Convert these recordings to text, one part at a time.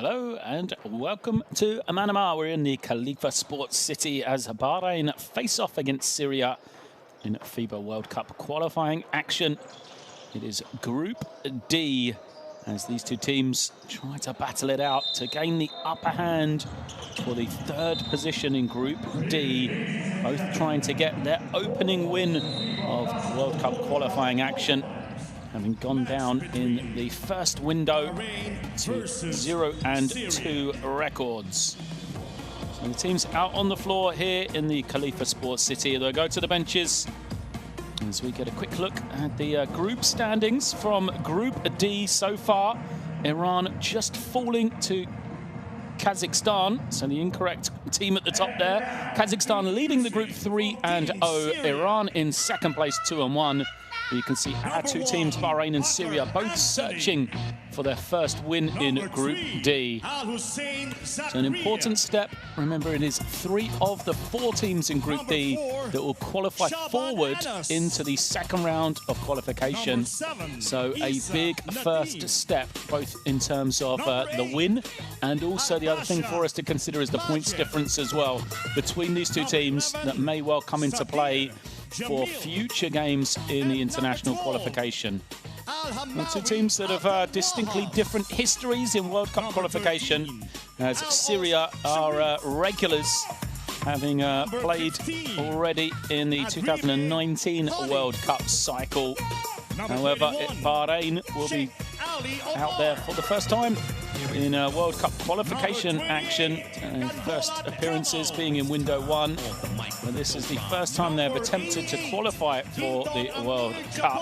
Hello and welcome to Manama. We're in the Khalifa Sports City as Bahrain face off against Syria in Fiba World Cup qualifying action. It is Group D as these two teams try to battle it out to gain the upper hand for the third position in Group D. Both trying to get their opening win of World Cup qualifying action, having gone down in the first window to 0-2 records. So the team's out on the floor here in the Khalifa Sports City. They'll go to the benches as we get a quick look at the group standings from Group D so far. Iran just falling to Kazakhstan, so the incorrect team at the top there. Kazakhstan leading the group 3-0. Iran in second place, 2-1. You can see our two teams, Bahrain and Syria, both searching for their first win in Group D. So an important step. Remember, it is 3 of the 4 teams in Group D that will qualify forward into the second round of qualification. So a big first step, both in terms of the win, and also the other thing for us to consider is the points difference as well between these two teams that may well come into play for future games in the international qualification. The two teams that have distinctly different histories in World Cup qualification, as Syria are regulars, having played already in the 2019 World Cup cycle. However, Bahrain will be out there for the first time in World Cup qualification action. First appearances being in window 1. But this is the first time they've attempted to qualify for the World Cup.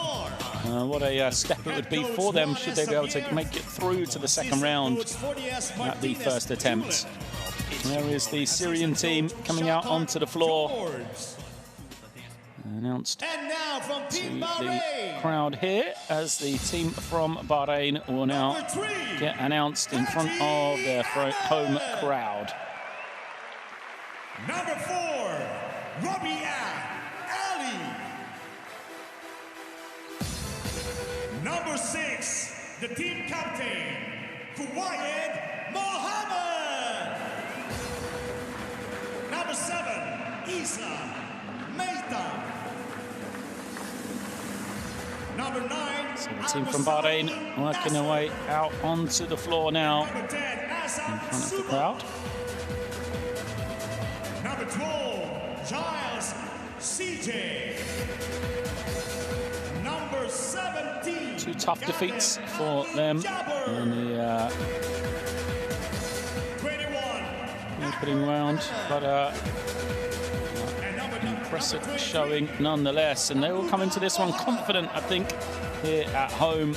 What a step it would be for them should they be able to make it through to the second round at the first attempt. There is the Syrian team coming out onto the floor. Announced to the crowd here as the team from Bahrain will now get announced in front of their home crowd. Number 4, Rabia Ali. Number 6, the team captain, Qualifiers Mohammed. Number 7, Isa Meita. Number 9, so the team from Bahrain working their way out onto the floor now in front of the crowd. Number 12, Giles CJ. Number 17, 2 tough defeats for them in the 21 opening round, but impressive showing nonetheless, and they will come into this one confident, I think, here at home.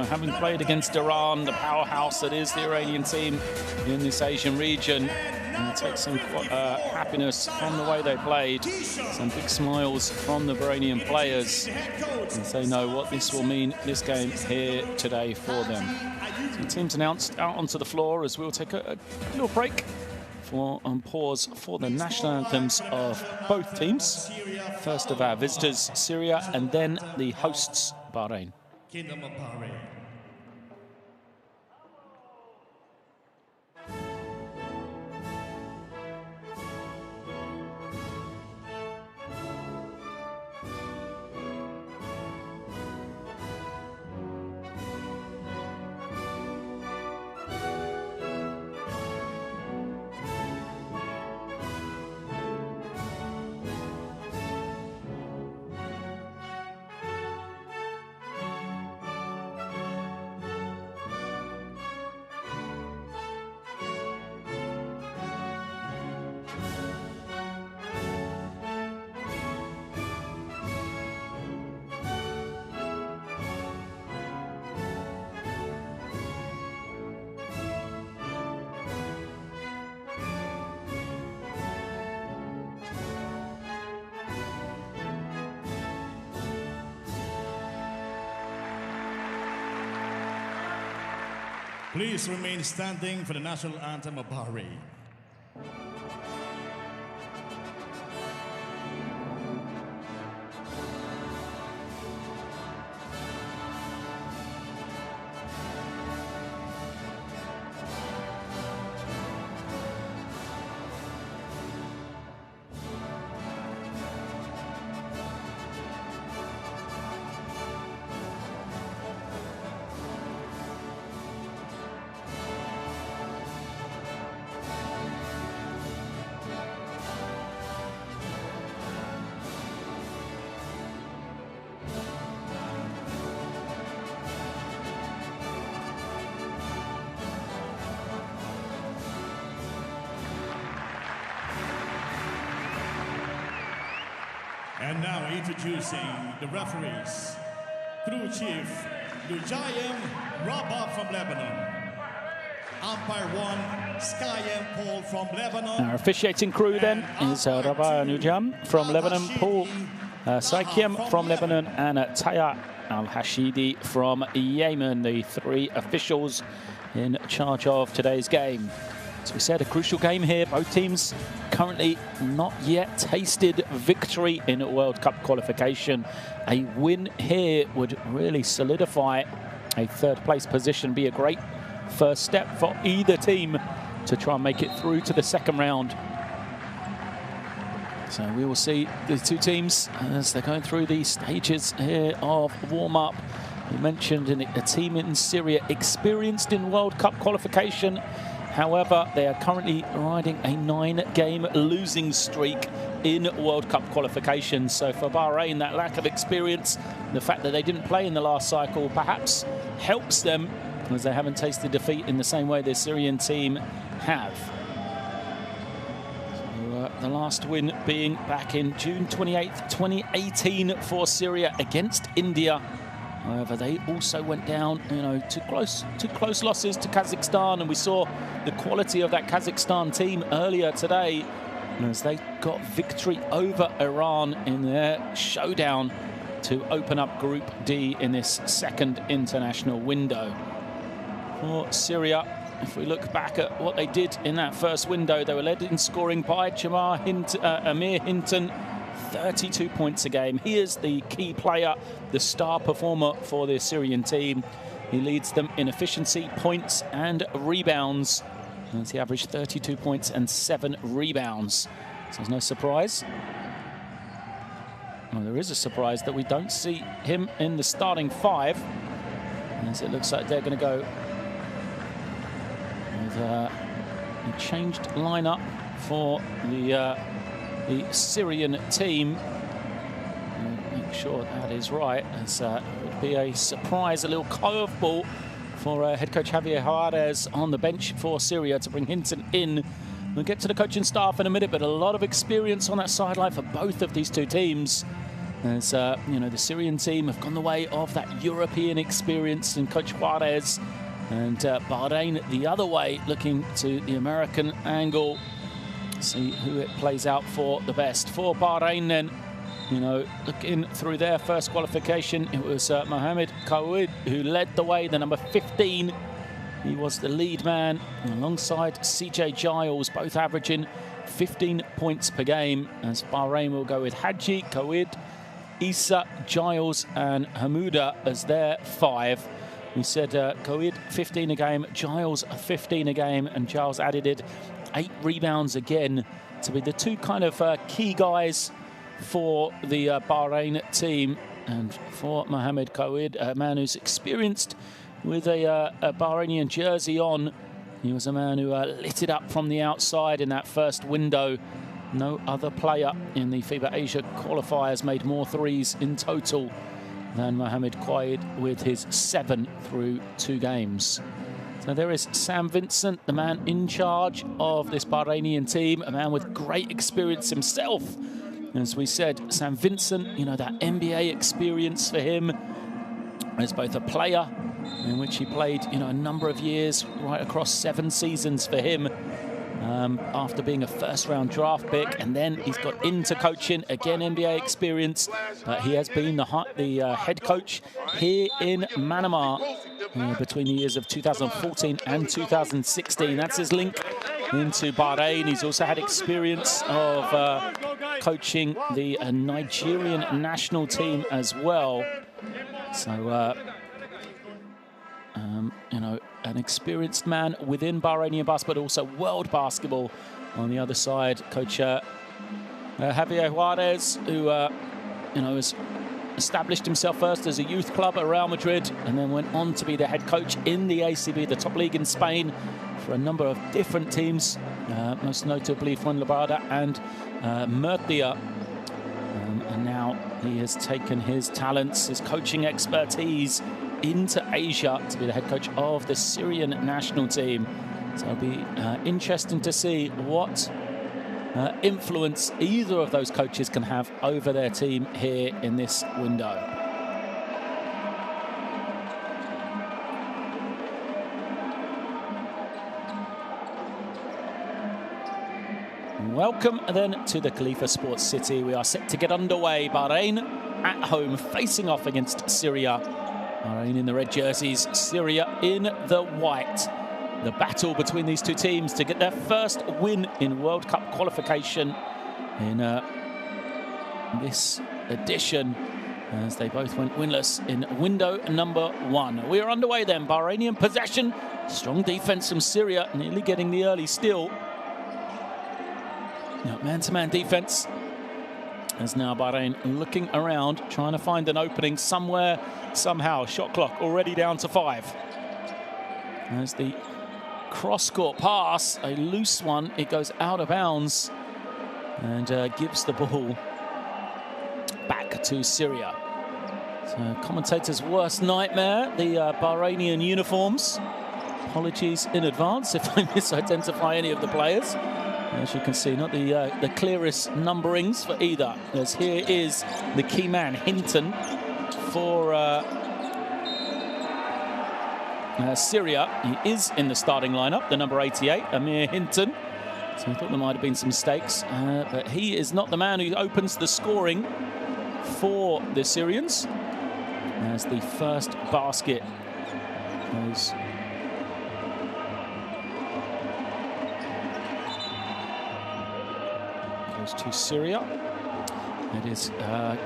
Having played against Iran, the powerhouse that is the Iranian team in this Asian region, and take some happiness from the way they played, some big smiles from the Bahrainian players, and they know what this will mean, this game here today for them. So the team's announced out onto the floor as we'll take a little break for pause for the national anthems of both teams. First of our visitors, Syria, and then the hosts, Bahrain. Kingdom of Bahrain. Please remain standing for the national anthem of Bahrain. And now introducing the referees. Crew Chief Lujayem Rabab from Lebanon. Umpire 1, Skyem Paul from Lebanon. Our officiating crew then is Rabah Nujam from Lebanon, Paul Saikiem from Lebanon, and Taya Al-Hashidi from Yemen, the three officials in charge of today's game. As we said, a crucial game here. Both teams currently not yet tasted victory in a World Cup qualification. A win here would really solidify a third-place position, be a great first step for either team to try and make it through to the second round. So we will see the two teams as they're going through the stages here of warm-up. We mentioned a team in Syria experienced in World Cup qualification. However, they are currently riding a 9-game losing streak in World Cup qualification. So for Bahrain, that lack of experience, the fact that they didn't play in the last cycle, perhaps helps them, as they haven't tasted defeat in the same way the Syrian team have. So, the last win being back in June 28th, 2018 for Syria against India. However, they also went down, to close losses to Kazakhstan, and we saw the quality of that Kazakhstan team earlier today as they got victory over Iran in their showdown to open up Group D in this second international window. For Syria, if we look back at what they did in that first window, they were led in scoring by Amir Hinton, 32 points a game. He is the key player, the star performer for the Syrian team. He leads them in efficiency, points and rebounds. As he averaged 32 points and 7 rebounds. So there's no surprise. Well, there is a surprise that we don't see him in the starting 5. As it looks like they're going to go with a changed lineup for the Syrian team. Make sure that is right, as it would be a surprise, a little curveball for head coach Javier Juarez on the bench for Syria to bring Hinton in. We'll get to the coaching staff in a minute, but a lot of experience on that sideline for both of these two teams. As the Syrian team have gone the way of that European experience in coach Juarez, and Bahrain the other way, looking to the American angle. See who it plays out for the best. For Bahrain then, looking through their first qualification, it was Mohamed Kawid who led the way, the number 15. He was the lead man alongside CJ Giles, both averaging 15 points per game, as Bahrain will go with Haji, Kawid, Issa, Giles and Hamouda as their 5. We said Kawid 15 a game, Giles 15 a game, and Giles added 8 rebounds again to be the two kind of key guys for the Bahrain team. And for Mohamed Kawid, a man who's experienced with a Bahrainian jersey on, he was a man who lit it up from the outside in that first window. No other player in the Fiba Asia qualifiers made more threes in total than Mohamed Kawid, with his 7 through 2 games. So there is Sam Vincent, the man in charge of this Bahrainian team, a man with great experience himself. As we said, Sam Vincent, that NBA experience for him as both a player, in which he played, a number of years, right across 7 seasons for him, after being a first-round draft pick, and then he's got into coaching, again NBA experience, but he has been the head coach here in Manama between the years of 2014 and 2016. That's his link into Bahrain. He's also had experience of coaching the Nigerian national team as well. So, an experienced man within Bahrainian basketball, but also world basketball on the other side. Coach Javier Juarez, who, has established himself first as a youth club at Real Madrid, and then went on to be the head coach in the ACB, the top league in Spain, for a number of different teams, most notably Fuenlabrada and Murcia. And now he has taken his talents, his coaching expertise into Asia to be the head coach of the Syrian national team. So it'll be interesting to see what influence either of those coaches can have over their team here in this window. Welcome then to the Khalifa Sports City. We are set to get underway. Bahrain at home facing off against Syria. Bahrain in the red jerseys, Syria in the white. The battle between these two teams to get their first win in World Cup qualification in this edition, as they both went winless in window number 1. We are underway then. Bahrainian possession, strong defense from Syria, nearly getting the early steal. Man-to-man defense, as now Bahrain looking around, trying to find an opening somewhere, somehow. Shot clock already down to 5. As the cross-court pass, a loose one, it goes out of bounds and gives the ball back to Syria. So commentator's worst nightmare, the Bahrainian uniforms. Apologies in advance if I misidentify any of the players. As you can see, not the clearest numberings for either. As here is the key man, Hinton, for Syria. He is in the starting lineup, the number 88, Amir Hinton. So I thought there might have been some mistakes, but he is not the man who opens the scoring for the Syrians, as the first basket goes to Syria. It is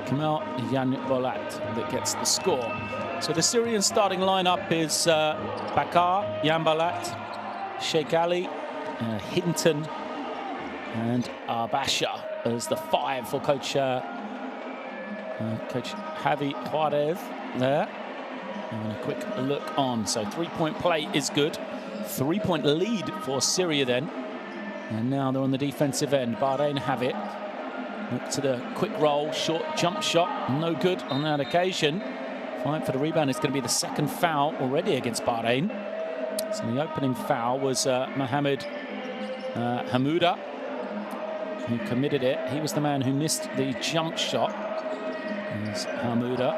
Kamal Yanbalat that gets the score. So the Syrian starting lineup is Bakar, Yanbalat, Sheikh Ali, Hinton, and Arbasha as the 5 for Coach Javi Juarez there. And a quick look on. So 3-point play is good. 3-point lead for Syria then. And now they're on the defensive end. Bahrain have it. Look to the quick roll, short jump shot. No good on that occasion. Fight for the rebound. It's going to be the second foul already against Bahrain. So the opening foul was Mohamed Hamouda, who committed it. He was the man who missed the jump shot. There's Hamouda,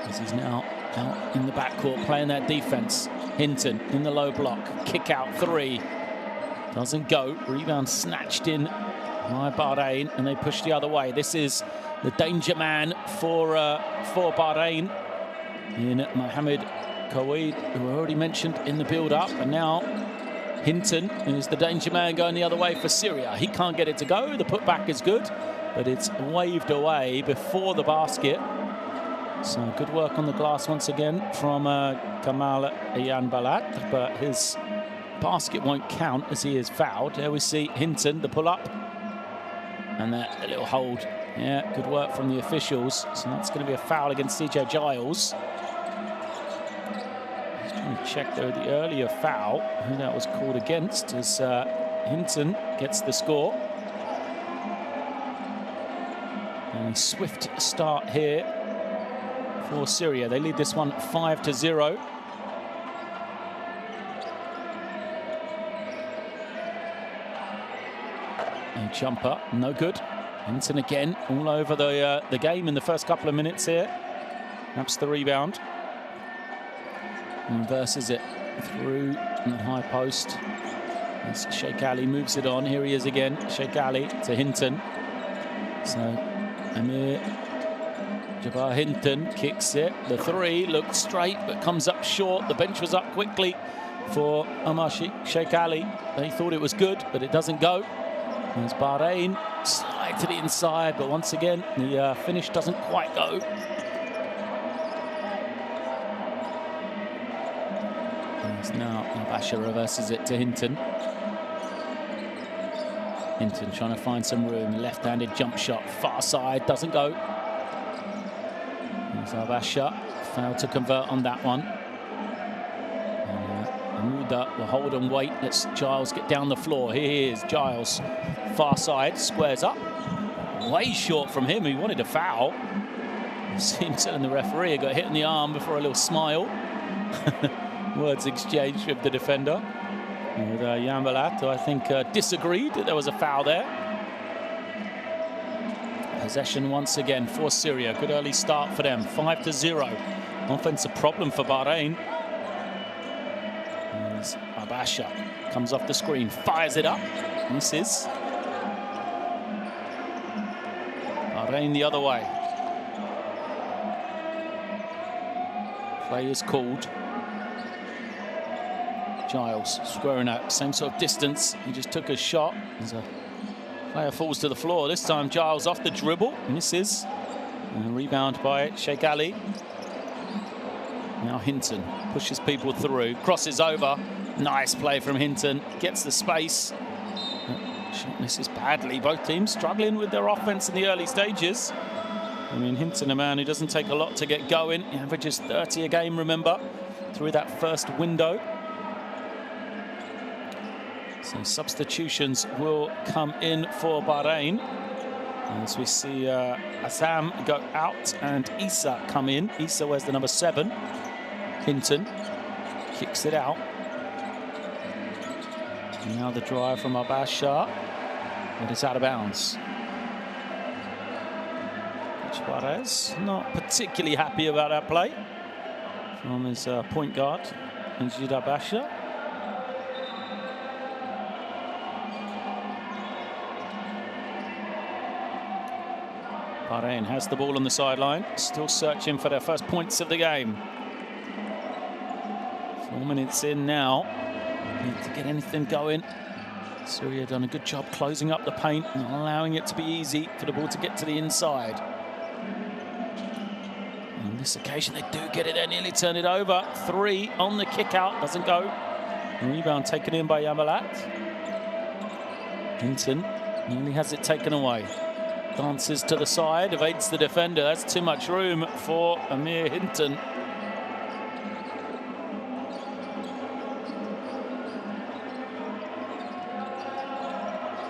as he's now out in the backcourt playing that defense. Hinton in the low block. Kick out 3. Doesn't go. Rebound snatched in by Bahrain, and they push the other way. This is the danger man for Bahrain in Mohamed Kawid, who I already mentioned in the build-up. And now Hinton is the danger man going the other way for Syria. He can't get it to go. The putback is good, but it's waved away before the basket. So good work on the glass once again from Kamal Yanbalat, but his basket won't count as he is fouled. There we see Hinton, the pull-up, and that little hold. Yeah, good work from the officials. So that's going to be a foul against CJ Giles. Just trying to check there the earlier foul, who that was called against, as Hinton gets the score. And a swift start here for Syria. They lead this one 5-0. A jumper, no good. Hinton again, all over the game in the first couple of minutes here. Perhaps the rebound. And reverses it through the high post. As Sheikh Ali moves it on. Here he is again, Sheikh Ali to Hinton. So Amir Jabbar Hinton kicks it. The 3 looked straight but comes up short. The bench was up quickly for Omar Sheikh Ali. They thought it was good, but it doesn't go. As Bahrain slide to the inside, but once again the finish doesn't quite go. As now Arbasha reverses it to Hinton. Hinton trying to find some room. Left-handed jump shot, far side, doesn't go. As Arbasha failed to convert on that one. Hamouda will hold and wait. Let's Giles get down the floor. Here he is, Giles. Far side, squares up. Way short from him. He wanted a foul. See him telling the referee. He got hit in the arm before a little smile. Words exchanged with the defender. With Yambalat, who I think disagreed that there was a foul there. Possession once again for Syria. Good early start for them. 5-0. Offensive problem for Bahrain. As Abasha comes off the screen, fires it up. Misses. Bahrain the other way. Play is called. Giles squaring up, same sort of distance. He just took a shot. As a player falls to the floor. This time Giles off the dribble, misses. And a rebound by Sheikh Ali. Now Hinton pushes people through, crosses over. Nice play from Hinton, gets the space. Shot misses badly. Both teams struggling with their offense in the early stages. I mean, Hinton, a man who doesn't take a lot to get going. He averages 30 a game, remember, through that first window. So substitutions will come in for Bahrain. As we see Assam go out and Issa come in. Issa wears the number 7. Hinton kicks it out. And now the drive from Abasha. And it's out of bounds. Suarez not particularly happy about that play from his point guard, Njid Abasha. Bahrain has the ball on the sideline, still searching for their first points of the game. 4 minutes in now, need to get anything going. Syria done a good job closing up the paint and allowing it to be easy for the ball to get to the inside. On this occasion, they do get it, they nearly turn it over. 3 on the kick out, doesn't go. Rebound taken in by Yamalat. Hinton nearly has it taken away. Dances to the side, evades the defender. That's too much room for Amir Hinton.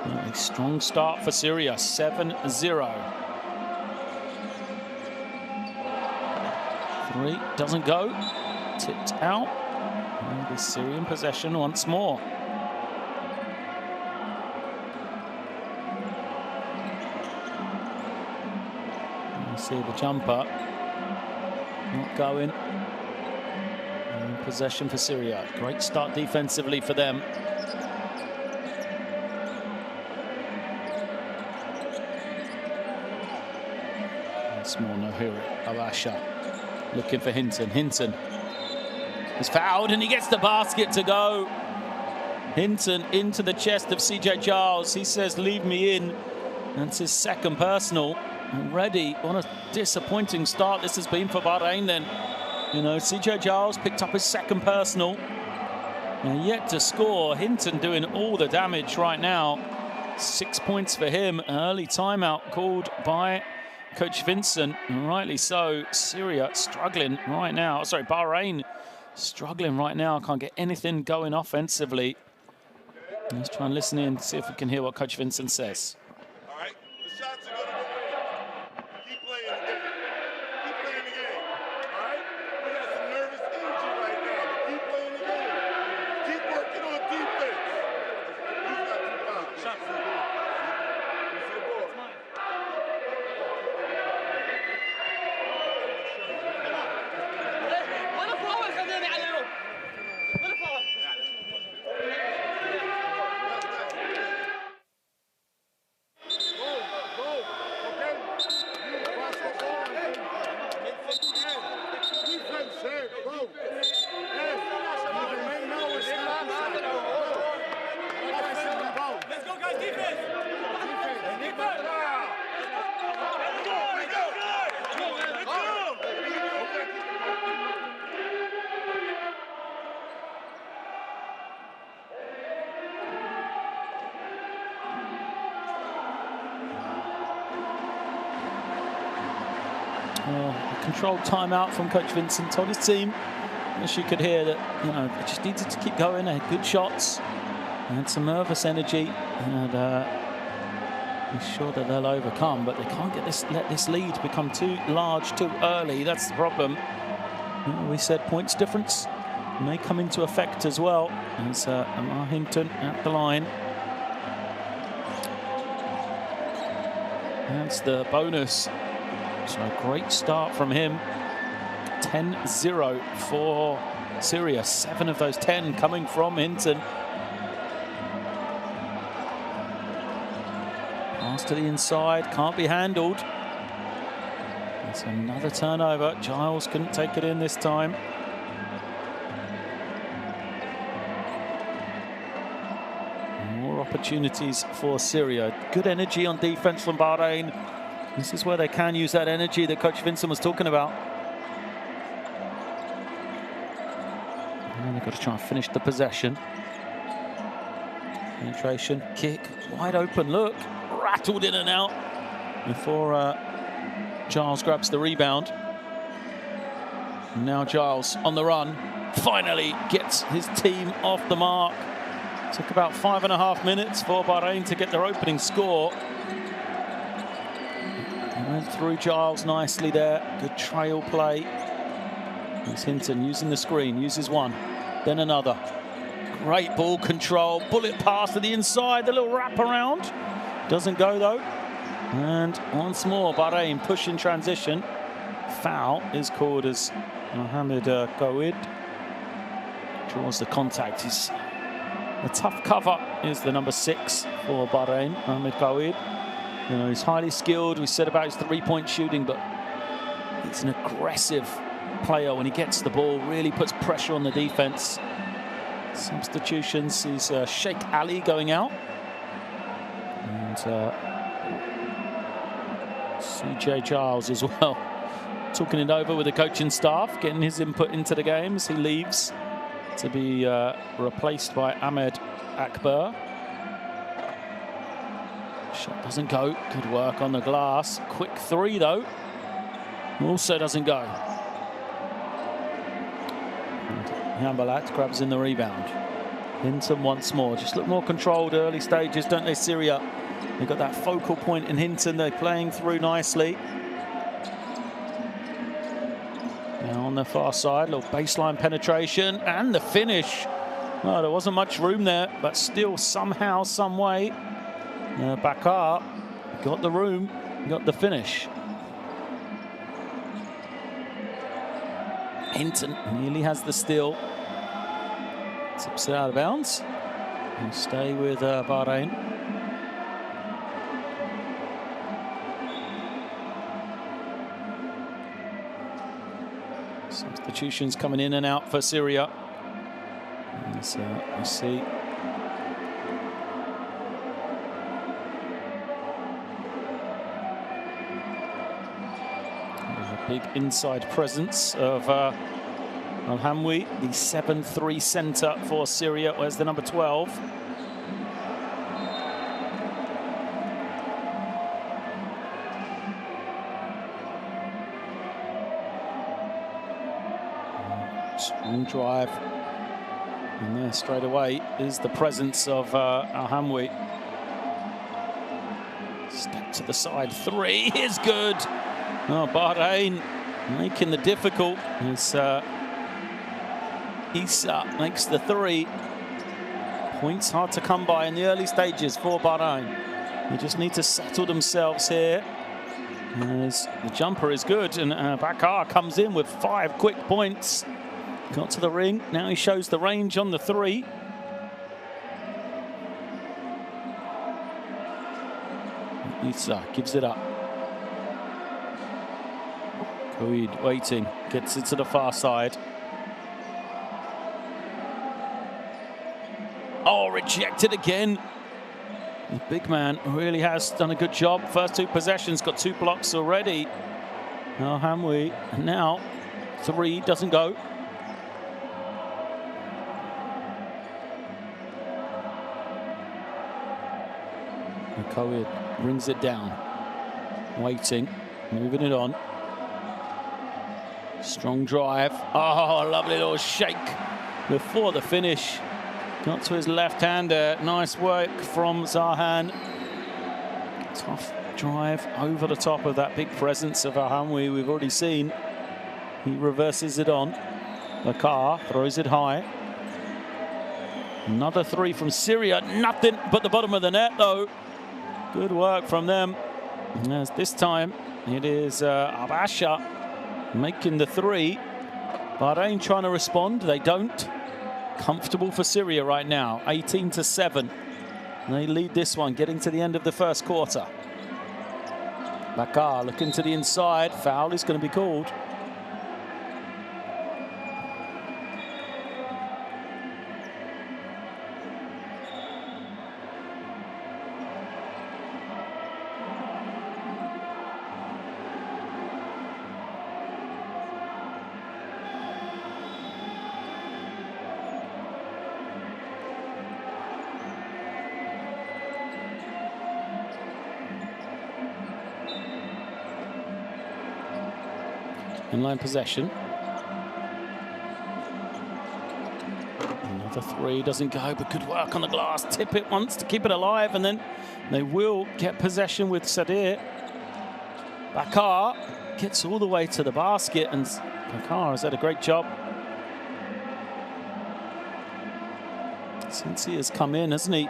A strong start for Syria, 7-0. 3 doesn't go, tipped out. And the Syrian possession once more. See the jumper not going. And possession for Syria. Great start defensively for them. Once more, Nohiri Abasha looking for Hinton. Hinton is fouled and he gets the basket to go. Hinton into the chest of CJ Giles. He says, leave me in. That's his second personal. Already, what a disappointing start this has been for Bahrain then. You know, CJ Giles picked up his second personal. And yet to score. Hinton doing all the damage right now. 6 points for him. An early timeout called by Coach Vincent. And rightly so. Syria struggling right now. Sorry, Bahrain struggling right now. Can't get anything going offensively. Let's try and listen in, see if we can hear what Coach Vincent says. Controlled timeout from Coach Vincent. Told his team, as you could hear, that they just needed to keep going. They had good shots, they had some nervous energy, and he's sure that they'll overcome. But they can't let this lead become too large too early. That's the problem. We said points difference may come into effect as well as Hinton at the line. That's the bonus. So a great start from him. 10-0 for Syria. 7 of those 10 coming from Hinton. Pass to the inside, can't be handled. It's another turnover. Giles couldn't take it in this time. More opportunities for Syria. Good energy on defense from Bahrain. This is where they can use that energy that Coach Vincent was talking about. And they've got to try and finish the possession. Penetration, kick, wide open look. Rattled in and out before Giles grabs the rebound. Now Giles on the run. Finally gets his team off the mark. Took about 5.5 minutes for Bahrain to get their opening score. He went through Giles nicely there. Good trail play. There's Hinton using the screen. Uses one, then another. Great ball control. Bullet pass to the inside. The little wrap around. Doesn't go though. And once more, Bahrain push in transition. Foul is called as Mohamed Kawid draws the contact. He's a tough cover is the number 6 for Bahrain, Mohamed Kawid. You know, he's highly skilled. We said about his three-point shooting, but he's an aggressive player when he gets the ball. Really puts pressure on the defense. Substitutions is Sheikh Ali going out. And CJ Giles as well. Talking it over with the coaching staff, getting his input into the game as he leaves to be replaced by Ahmed Akbar. Shot doesn't go. Good work on the glass. Quick three though. Also doesn't go. Hambalat grabs in the rebound. Hinton once more. Just look more controlled early stages, don't they, Syria? They've got that focal point in Hinton. They're playing through nicely. Now on the far side, little baseline penetration and the finish. Well, there wasn't much room there, but still somehow, some way, Bakar got the room, got the finish. Hinton nearly has the steal. Tips it out of bounds. And stay with Bahrain. Substitutions coming in and out for Syria. As we see. A big inside presence of Al-Hamwi, the 7-3 centre for Syria. Where's the number 12? Strong drive. And there straight away is the presence of Al-Hamwi. Step to the side, three is good. Oh, Bahrain making the difficult. It's Issa makes the three. Points hard to come by in the early stages for Bahrain. They just need to settle themselves here. As the jumper is good, and Bakar comes in with 5 quick points. Got to the ring. Now he shows the range on the three. Issa gives it up. Khalid waiting, gets it to the far side. Oh, rejected again. The big man really has done a good job. First 2 possessions, got 2 blocks already. Now Hamwi, and now 3 doesn't go. Khalid brings it down. Waiting, moving it on. Strong drive. Oh, lovely little shake before the finish. Got to his left hander. Nice work from Zahan. Tough drive over the top of that big presence of Al-Hamwi we've already seen. He reverses it on. Bakar throws it high. Another three from Syria. Nothing but the bottom of the net, though. Good work from them. As this time, it is Abasha making the three. Bahrain trying to respond. They don't. Comfortable for Syria right now. 18-7. They lead this one, getting to the end of the first quarter. Bakar looking to the inside. Foul is going to be called. Inline possession. Another three doesn't go, but good work on the glass. Tip it once to keep it alive, and then they will get possession with Sadir. Bakar gets all the way to the basket, and Bakar has had a great job. Since he has come in, hasn't he?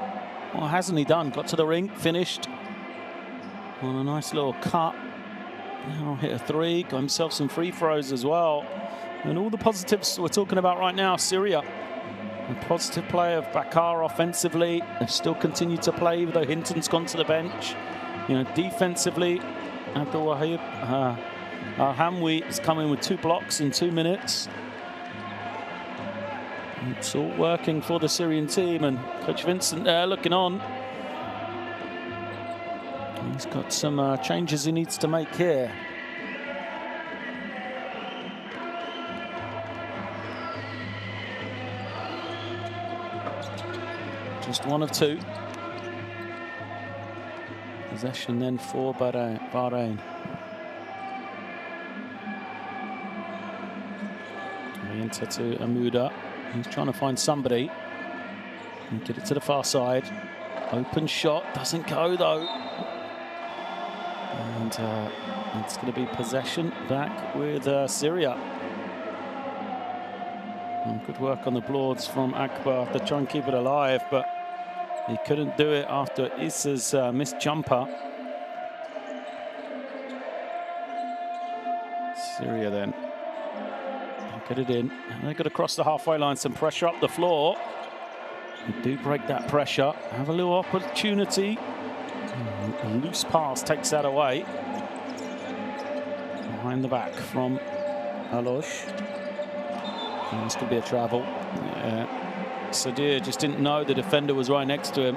What hasn't he done? Got to the ring, finished on a nice little cut. Now hit a three, got himself some free throws as well. And all the positives we're talking about right now, Syria. A positive play of Bakar offensively. They've still continued to play, even though Hinton's gone to the bench. You know, defensively, Abdul Wahib Hamwi has come in with 2 blocks in 2 minutes. It's all working for the Syrian team, and Coach Vincent there looking on. He's got some changes he needs to make here. Just 1 of 2. Possession then for Bahrain. We enter to Amuda. He's trying to find somebody. And get it to the far side. Open shot, doesn't go though. And it's going to be possession back with Syria. And good work on the boards from Akbar to try and keep it alive, but he couldn't do it after Issa's missed jumper. Syria then get it in. And they've got to cross the halfway line, some pressure up the floor. They do break that pressure. Have a little opportunity. A loose pass takes that away. Behind the back from Alosh. And this could be a travel. Yeah. Sadir just didn't know the defender was right next to him.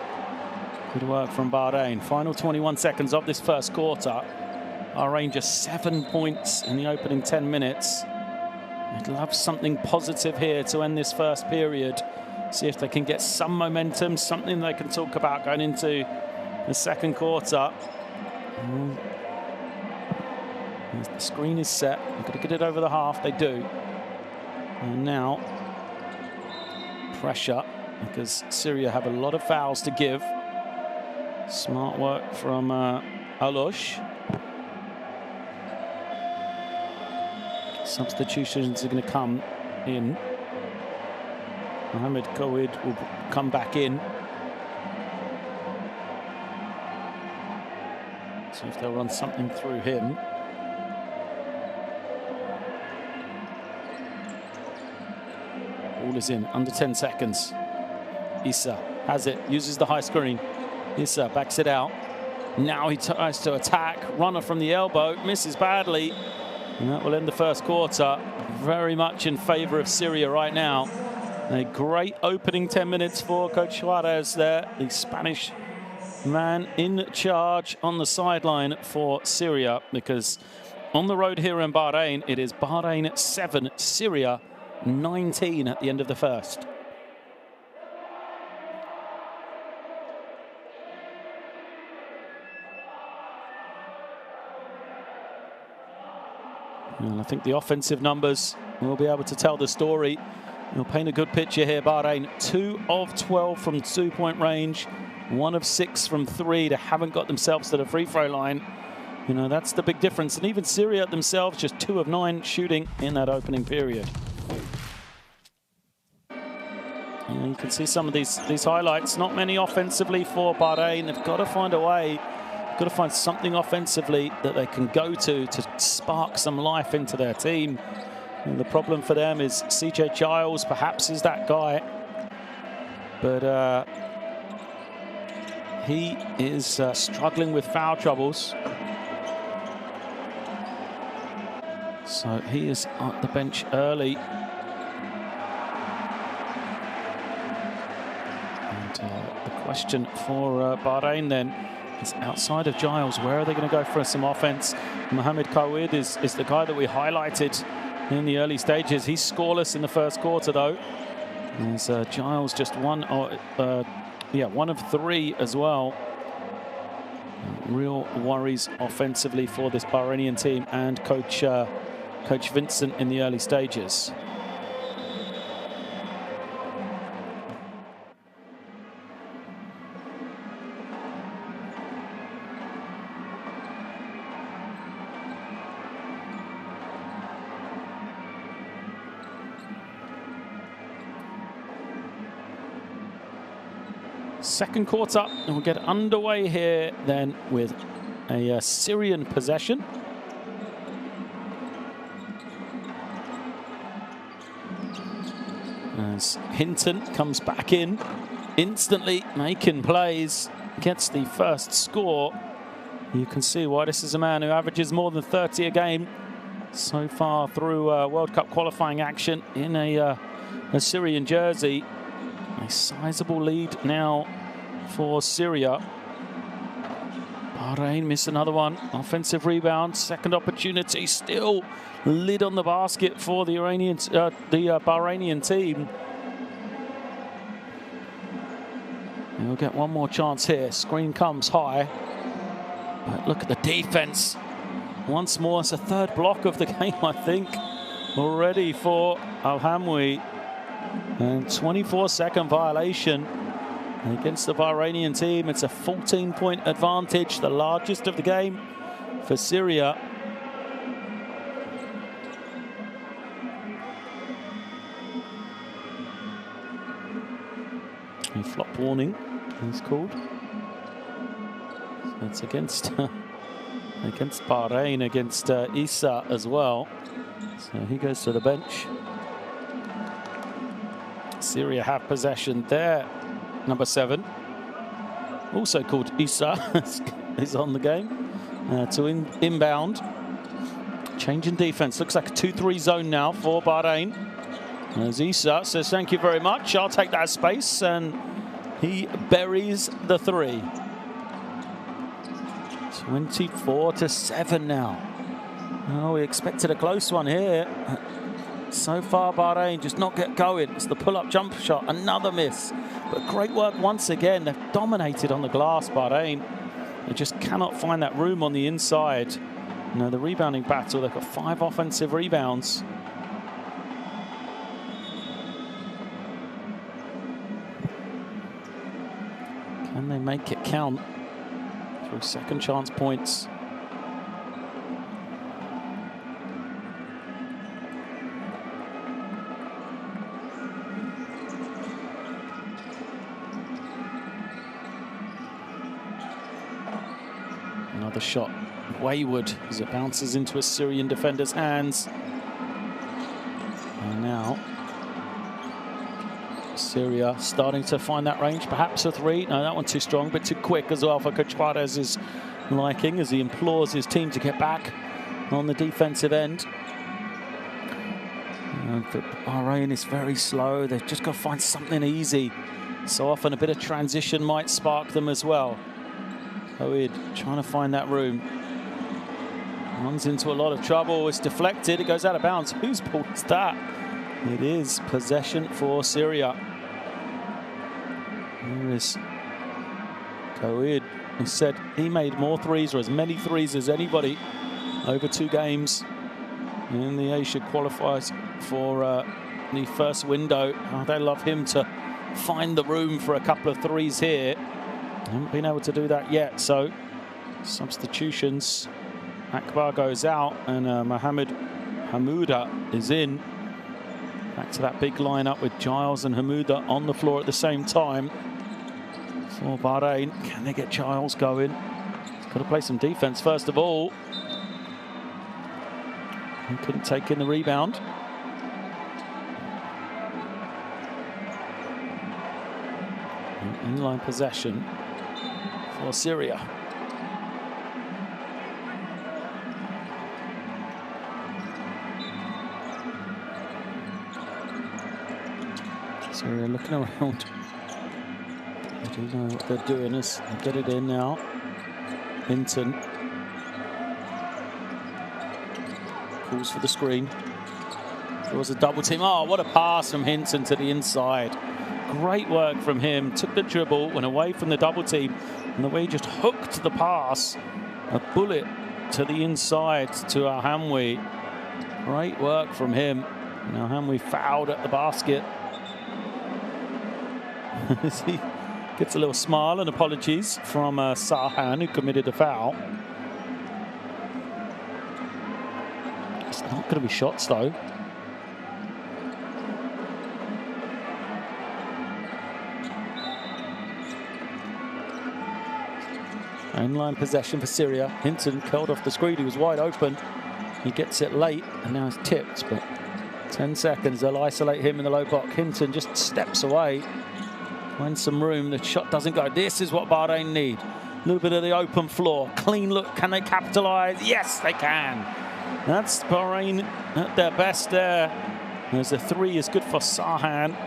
Good work from Bahrain. Final 21 seconds of this first quarter. Bahrain just 7 points in the opening 10 minutes. I'd love something positive here to end this first period. See if they can get some momentum, something they can talk about going into the second quarter. The screen is set. They've got to get it over the half. They do. And now pressure, because Syria have a lot of fouls to give. Smart work from Alosh. Substitutions are going to come in. Mohamed Kowid will come back in. See if they'll run something through him. Ball is in, under 10 seconds. Issa has it, uses the high screen. Issa backs it out. Now he tries to attack. Runner from the elbow, misses badly. And that will end the first quarter. Very much in favor of Syria right now. A great opening 10 minutes for Coach Suarez there, the Spanish man in charge on the sideline for Syria, because on the road here in Bahrain, it is Bahrain 7, Syria 19 at the end of the first. And I think the offensive numbers will be able to tell the story. You'll paint a good picture here. Bahrain 2 of 12 from 2-point range, 1 of 6 from 3. They haven't got themselves to the free throw line. You know, that's the big difference. And even Syria themselves just 2 of 9 shooting in that opening period. You can see some of these highlights. Not many offensively for Bahrain. They've got to find a way. Got to find something offensively that they can go to spark some life into their team. And the problem for them is CJ Giles perhaps is that guy, but he is struggling with foul troubles. So he is at the bench early. And the question for Bahrain then is, outside of Giles, where are they going to go for some offense? Mohamed Kawid is the guy that we highlighted in the early stages. He's scoreless in the first quarter, though. There's Giles just one of three as well. Real worries offensively for this Bahrainian team and Coach Vincent in the early stages. Second quarter, and we'll get underway here then with a Syrian possession. As Hinton comes back in, instantly making plays, gets the first score. You can see why this is a man who averages more than 30 a game so far through World Cup qualifying action in a Syrian jersey. A sizable lead now for Syria. Bahrain miss another one. Offensive rebound, second opportunity, still lid on the basket for the Bahrainian team. We'll get one more chance here. Screen comes high. But look at the defense. Once more, it's a third block of the game, I think, already for Al-Hamwi. And 24-second violation against the Bahrainian team. It's a 14-point advantage, the largest of the game for Syria. A flop warning is called. So it's against Bahrain, against Issa as well. So he goes to the bench. Syria have possession there. Number 7, also called Issa, is on the game to inbound. Change in defense. Looks like a 2-3 zone now for Bahrain. As Issa says, thank you very much. I'll take that space. And he buries the 3. 24-7 now. Oh, we expected a close one here. So far, Bahrain just not get going. It's the pull-up jump shot, another miss. But great work once again. They've dominated on the glass, Bahrain. They just cannot find that room on the inside. You know, the rebounding battle, they've got 5 offensive rebounds. Can they make it count through second chance points? Another shot wayward as it bounces into a Syrian defender's hands. And now Syria starting to find that range, perhaps a 3. No, that one too strong, but too quick as well for Coach Qualifiers' liking, as he implores his team to get back on the defensive end. And for Bahrain, it's very slow. They've just got to find something easy. So often a bit of transition might spark them as well. Oid trying to find that room. Runs into a lot of trouble. It's deflected. It goes out of bounds. Whose ball is that? It is possession for Syria. Here is Oid, who said he made more threes, or as many threes as anybody over 2 games in the Asia qualifiers for the first window. Oh, they love him to find the room for a couple of threes here. Haven't been able to do that yet, so substitutions. Akbar goes out and Mohamed Hamouda is in. Back to that big lineup with Giles and Hamouda on the floor at the same time. For Bahrain, can they get Giles going? He's got to play some defense first of all. He couldn't take in the rebound. Inline possession for Syria. Syria looking around. They do know what they're doing as they get it in now. Hinton calls for the screen. There was a double team. Oh, what a pass from Hinton to the inside. Great work from him. Took the dribble, went away from the double team, and the way he just hooked the pass, a bullet to the inside to Alhamwi. Great work from him. And Alhamwi fouled at the basket. He gets a little smile and apologies from Sahan, who committed a foul. It's not going to be shots though. Inline possession for Syria. Hinton curled off the screen. He was wide open. He gets it late and now it's tipped, but 10 seconds. They'll isolate him in the low block. Hinton just steps away. Finds some room. The shot doesn't go. This is what Bahrain need. A little bit of the open floor. Clean look. Can they capitalize? Yes, they can. That's Bahrain at their best there. There's a three is good for Sahan.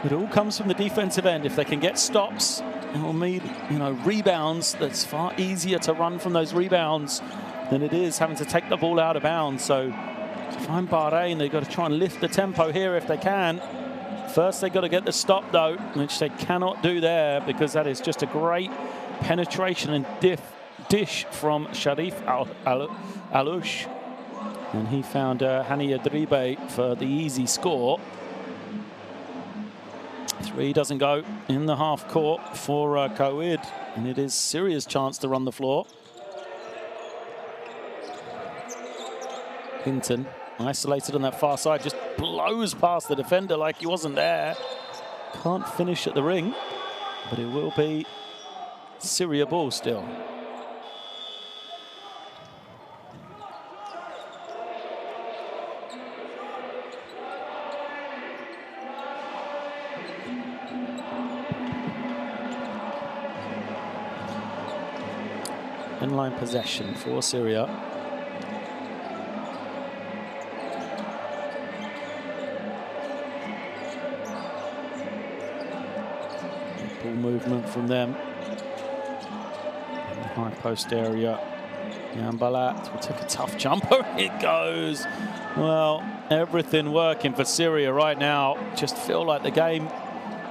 It all comes from the defensive end. If they can get stops, it will need, rebounds. That's far easier to run from those rebounds than it is having to take the ball out of bounds. So to find Bahrain, they've got to try and lift the tempo here if they can. First, they've got to get the stop, though, which they cannot do there because that is just a great penetration and dish from Sharif Alouche. And he found Hani Adribe for the easy score. Three doesn't go in the half court for Coed, and it is Syria's chance to run the floor. Hinton, isolated on that far side, just blows past the defender like he wasn't there. Can't finish at the ring, but it will be Syria ball still. Inline possession for Syria. Ball movement from them. In the high post area. Yambalat will take a tough jumper. It goes. Well, everything working for Syria right now. Just feel like the game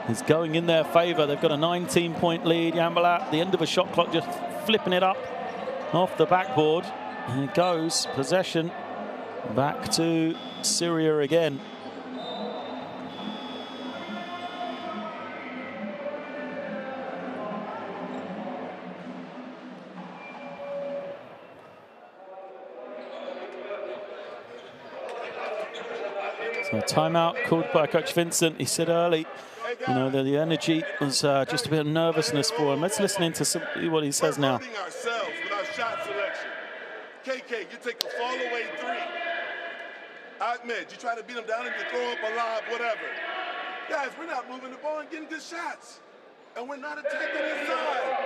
is going in their favour. They've got a 19-point lead. Yambalat, the end of a shot clock, just flipping it up off the backboard, and it goes possession back to Syria again. So a timeout called by Coach Vincent. He said early, that the energy was just a bit of nervousness for him. Let's listen into what he says now. Shot selection. KK, you take a fall away three. Ahmed, you try to beat him down and you throw up a lob, whatever. Guys, we're not moving the ball and getting good shots. And we're not attacking inside.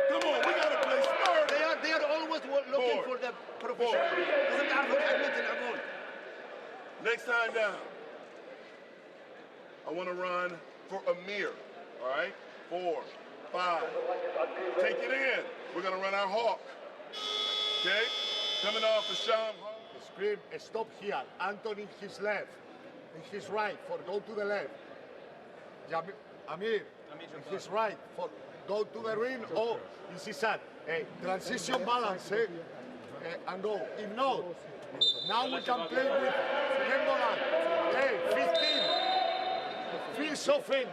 Come on, we gotta play smart. They are always looking for the professional. Next time down, I want to run for Amir. All right? 4, 5. Take it in. We're going to run our hawk. Okay? Coming off the Sham. Scream, stop here. Anthony, his left. And his right, for go to the left. Amir, his right, for go to the ring. Oh, this is that. Transition balance, and go. If not, now we can play with Kendolan. 15. Feel so thin.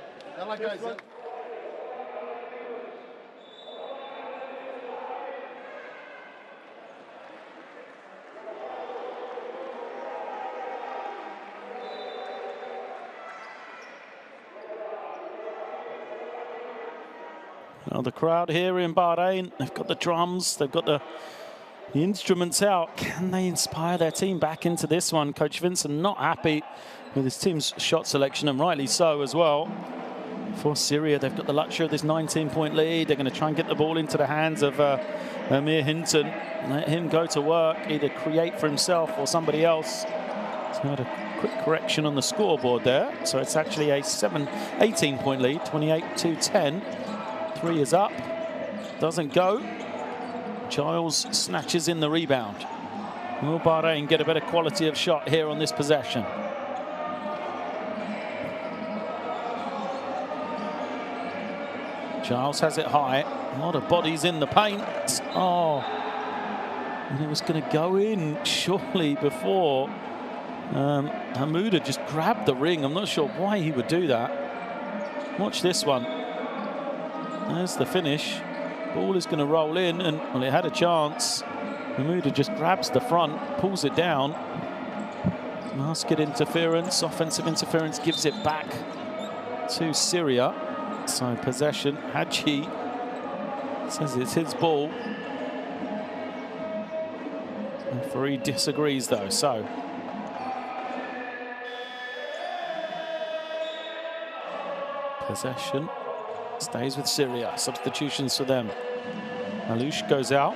Well, the crowd here in Bahrain, they've got the drums, they've got the instruments out. Can they inspire their team back into this one? Coach Vincent not happy with his team's shot selection, and rightly so as well. For Syria, they've got the luxury of this 19-point lead. They're going to try and get the ball into the hands of Amir Hinton. Let him go to work, either create for himself or somebody else. He's had a quick correction on the scoreboard there. So it's actually a 18-point lead, 28-10. 3 is up, doesn't go. Giles snatches in the rebound. Will Bahrain get a better quality of shot here on this possession? Giles has it high. A lot of bodies in the paint. Oh, and it was going to go in surely before Hamouda just grabbed the ring. I'm not sure why he would do that. Watch this one. There's the finish. Ball is going to roll in, and well, it had a chance. Hamouda just grabs the front, pulls it down. Basket interference, offensive interference, gives it back to Syria. So possession, Hadji says it's his ball. Referee disagrees though, so. Possession stays with Syria. Substitutions for them. Alouche goes out.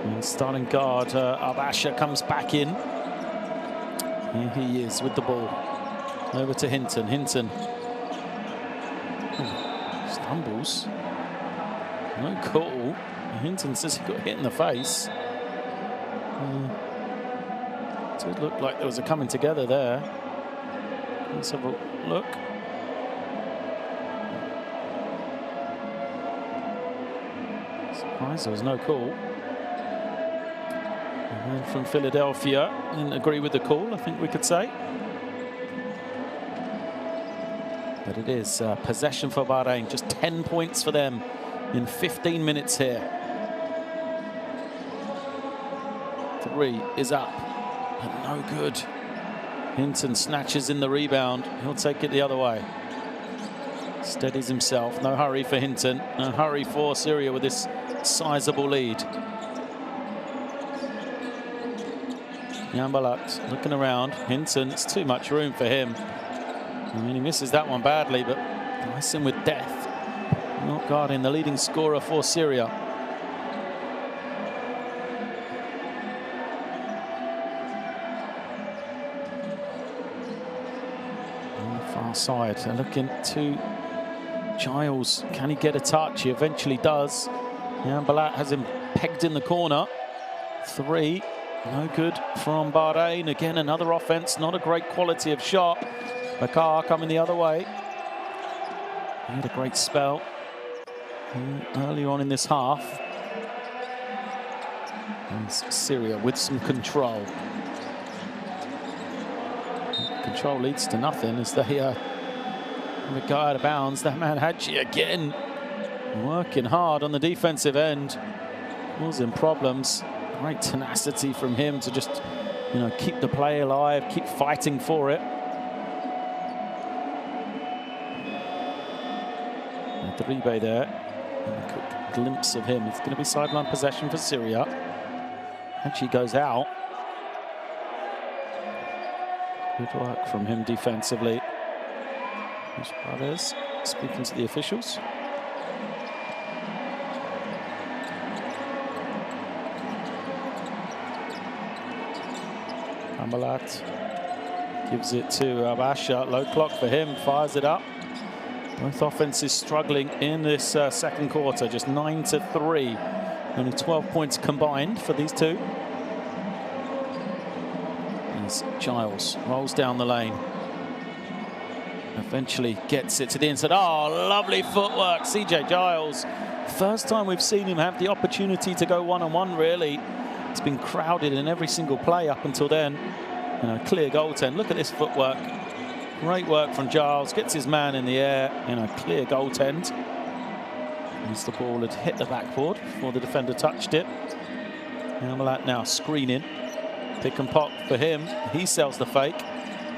And starting guard, Abasha comes back in. Here he is with the ball. Over to Hinton. Hinton stumbles. No call. Hinton says he got hit in the face. It did look like there was a coming together there. Let's have a look. Surprised there was no call. And from Philadelphia, didn't agree with the call, I think we could say. But it is possession for Bahrain, just 10 points for them in 15 minutes here. 3 is up, but no good. Hinton snatches in the rebound. He'll take it the other way. Steadies himself. No hurry for Hinton. No hurry for Syria with this sizable lead. Yambalat looking around. Hinton, it's too much room for him. I mean, he misses that one badly, but nice in with death. Not guarding the leading scorer for Syria. On the far side, they're looking to Giles. Can he get a touch? He eventually does. Yambalat has him pegged in the corner. 3, no good from Bahrain. Again, another offense, not a great quality of shot. Bakar coming the other way. He had a great spell early on in this half. And Syria with some control. Control leads to nothing as they go out of bounds. That man Hadji again working hard on the defensive end, causing problems. Great tenacity from him to just, keep the play alive, keep fighting for it. Uribe there, and a quick glimpse of him. It's going to be sideline possession for Syria. Actually goes out. Good work from him defensively. Brothers speaking to the officials. Amalat gives it to Abasha. Low clock for him, fires it up. Both offenses struggling in this second quarter, just 9-3. Only 12 points combined for these two. As Giles rolls down the lane. Eventually gets it to the inside. Oh, lovely footwork, CJ Giles. First time we've seen him have the opportunity to go one-on-one, really. It's been crowded in every single play up until then. Clear goaltend. Look at this footwork. Great work from Giles, gets his man in the air in a clear goaltend. As the ball had hit the backboard before the defender touched it. Yambalat now screening. Pick and pop for him. He sells the fake.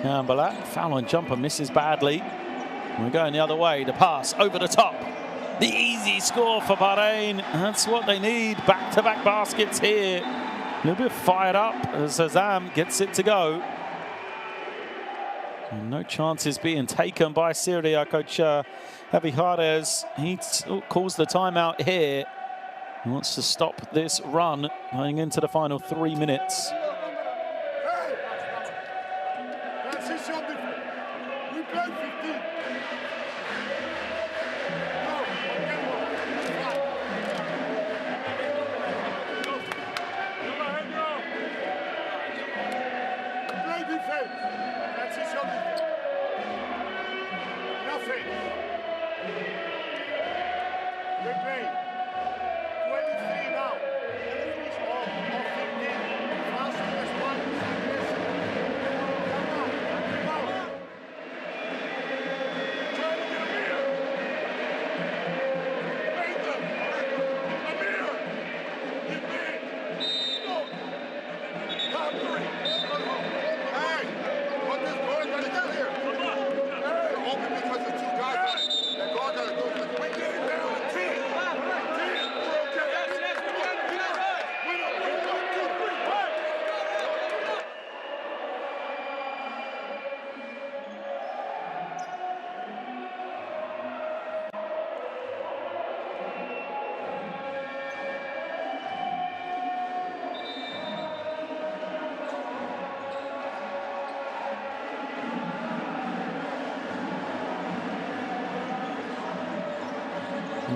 Yambalat, foul on jumper, misses badly. We're going the other way. The pass over the top. The easy score for Bahrain. That's what they need. Back-to-back baskets here. A little bit fired up as Azam gets it to go. And no chances being taken by Syria. Coach Javi Juarez, he calls the timeout here. He wants to stop this run going into the final 3 minutes.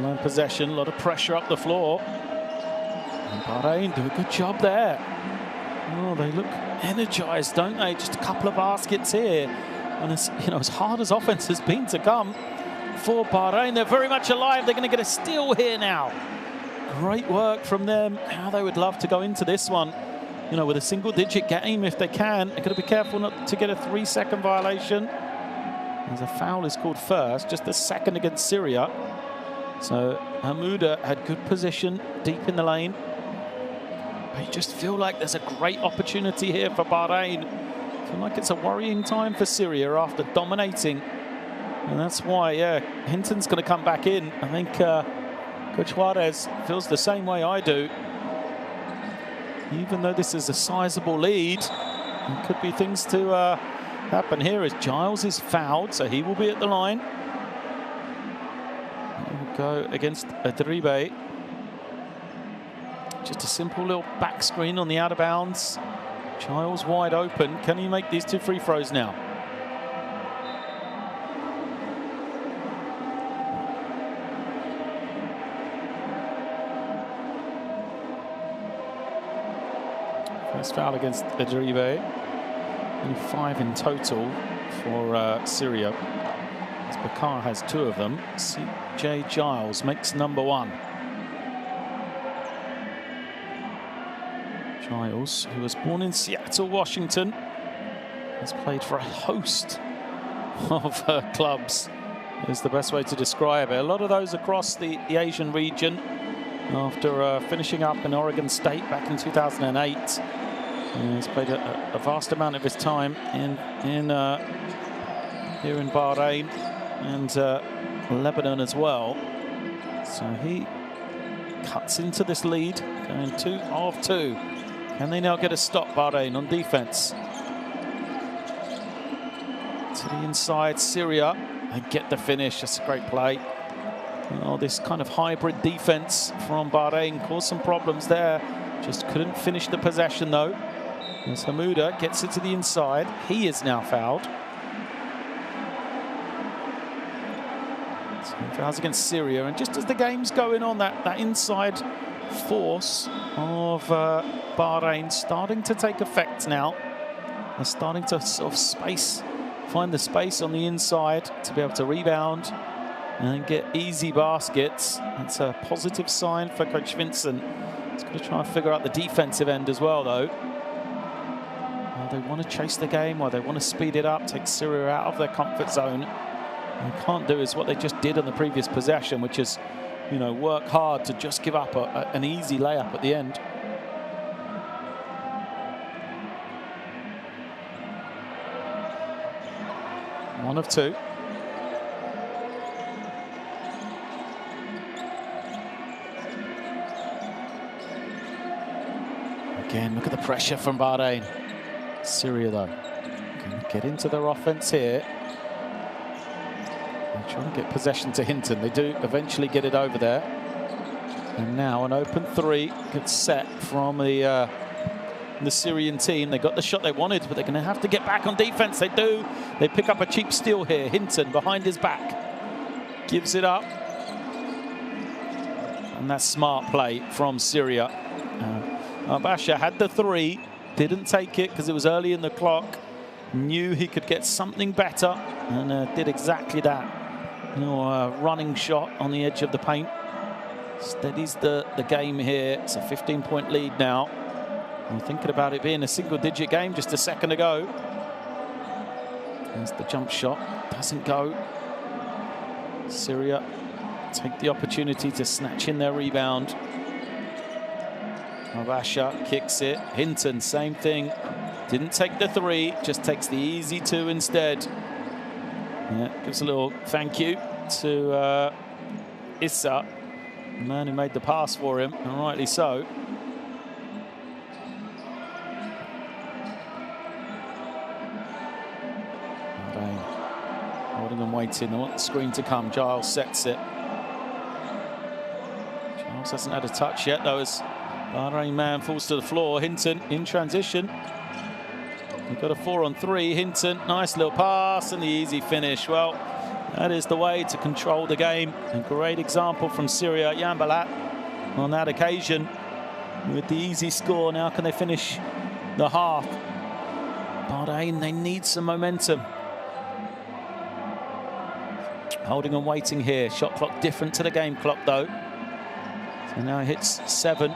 Line possession, a lot of pressure up the floor. And Bahrain do a good job there. Oh, they look energized, don't they? Just a couple of baskets here. And it's, you know, as hard as offense has been to come for Bahrain, they're very much alive. They're going to get a steal here now. Great work from them. How they would love to go into this one, you know, with a single-digit game if they can. They've got to be careful not to get a 3-second violation. As a foul is called first, just the second against Syria. So Hamuda had good position deep in the lane. But you just feel like there's a great opportunity here for Bahrain. I feel like it's a worrying time for Syria after dominating. And that's why, yeah, Hinton's going to come back in. I think Coach Juarez feels the same way I do. Even though this is a sizable lead, there could be things to happen here as Giles is fouled, so he will be at the line. Go against Adribe. Just a simple little back screen on the out of bounds. Giles wide open. Can he make these 2 free throws now? First foul against Adribe. Only 5 in total for Syria. Bakar has 2 of them. C.J. Giles makes number 1. Giles, who was born in Seattle, Washington, has played for a host of clubs, is the best way to describe it. A lot of those across the Asian region after finishing up in Oregon State back in 2008. He's played a vast amount of his time here in Bahrain and Lebanon as well. So he cuts into this lead, going 2 of 2. Can they now get a stop, Bahrain, on defense? To the inside, Syria, they get the finish. That's a great play. Oh, this kind of hybrid defense from Bahrain caused some problems there. Just couldn't finish the possession, though. As Hamuda gets it to the inside, he is now fouled. Fouls against Syria, and just as the game's going on, that inside force of Bahrain starting to take effect now. They're starting to sort of find the space on the inside to be able to rebound and get easy baskets. It's a positive sign for Coach Vincent. He's going to try and figure out the defensive end as well, though. They want to chase the game, or they want to speed it up, take Syria out of their comfort zone. They can't do is what they just did on the previous possession, which is, you know, work hard to just give up an easy layup at the end. One of 2. Again, look at the pressure from Bahrain. Syria, though, can get into their offense here. They're trying to get possession to Hinton. They do eventually get it over there. And now an open three gets set from the Syrian team. They got the shot they wanted, but they're going to have to get back on defense. They do. They pick up a cheap steal here. Hinton behind his back. Gives it up. And that's smart play from Syria. Basha had the three. Didn't take it because it was early in the clock. Knew he could get something better. And did exactly that. Running shot on the edge of the paint. Steadies the game here. It's a 15-point lead now. I'm thinking about it being a single-digit game just a second ago. There's the jump shot. Doesn't go. Syria take the opportunity to snatch in their rebound. Basha kicks it. Hinton, same thing. Didn't take the three, just takes the easy two instead. Yeah, gives a little thank you to Issa, the man who made the pass for him, and rightly so. Holding and waiting. They want the screen to come. Giles sets it. Giles hasn't had a touch yet, though, as Bahrain man falls to the floor. Hinton in transition. We've got a 4-on-3. Hinton, nice little pass and the easy finish. Well, that is the way to control the game. A great example from Syria. Yambalat on that occasion with the easy score. Now can they finish the half? Bahrain, they need some momentum. Holding and waiting here. Shot clock different to the game clock, though. So now it hits 7.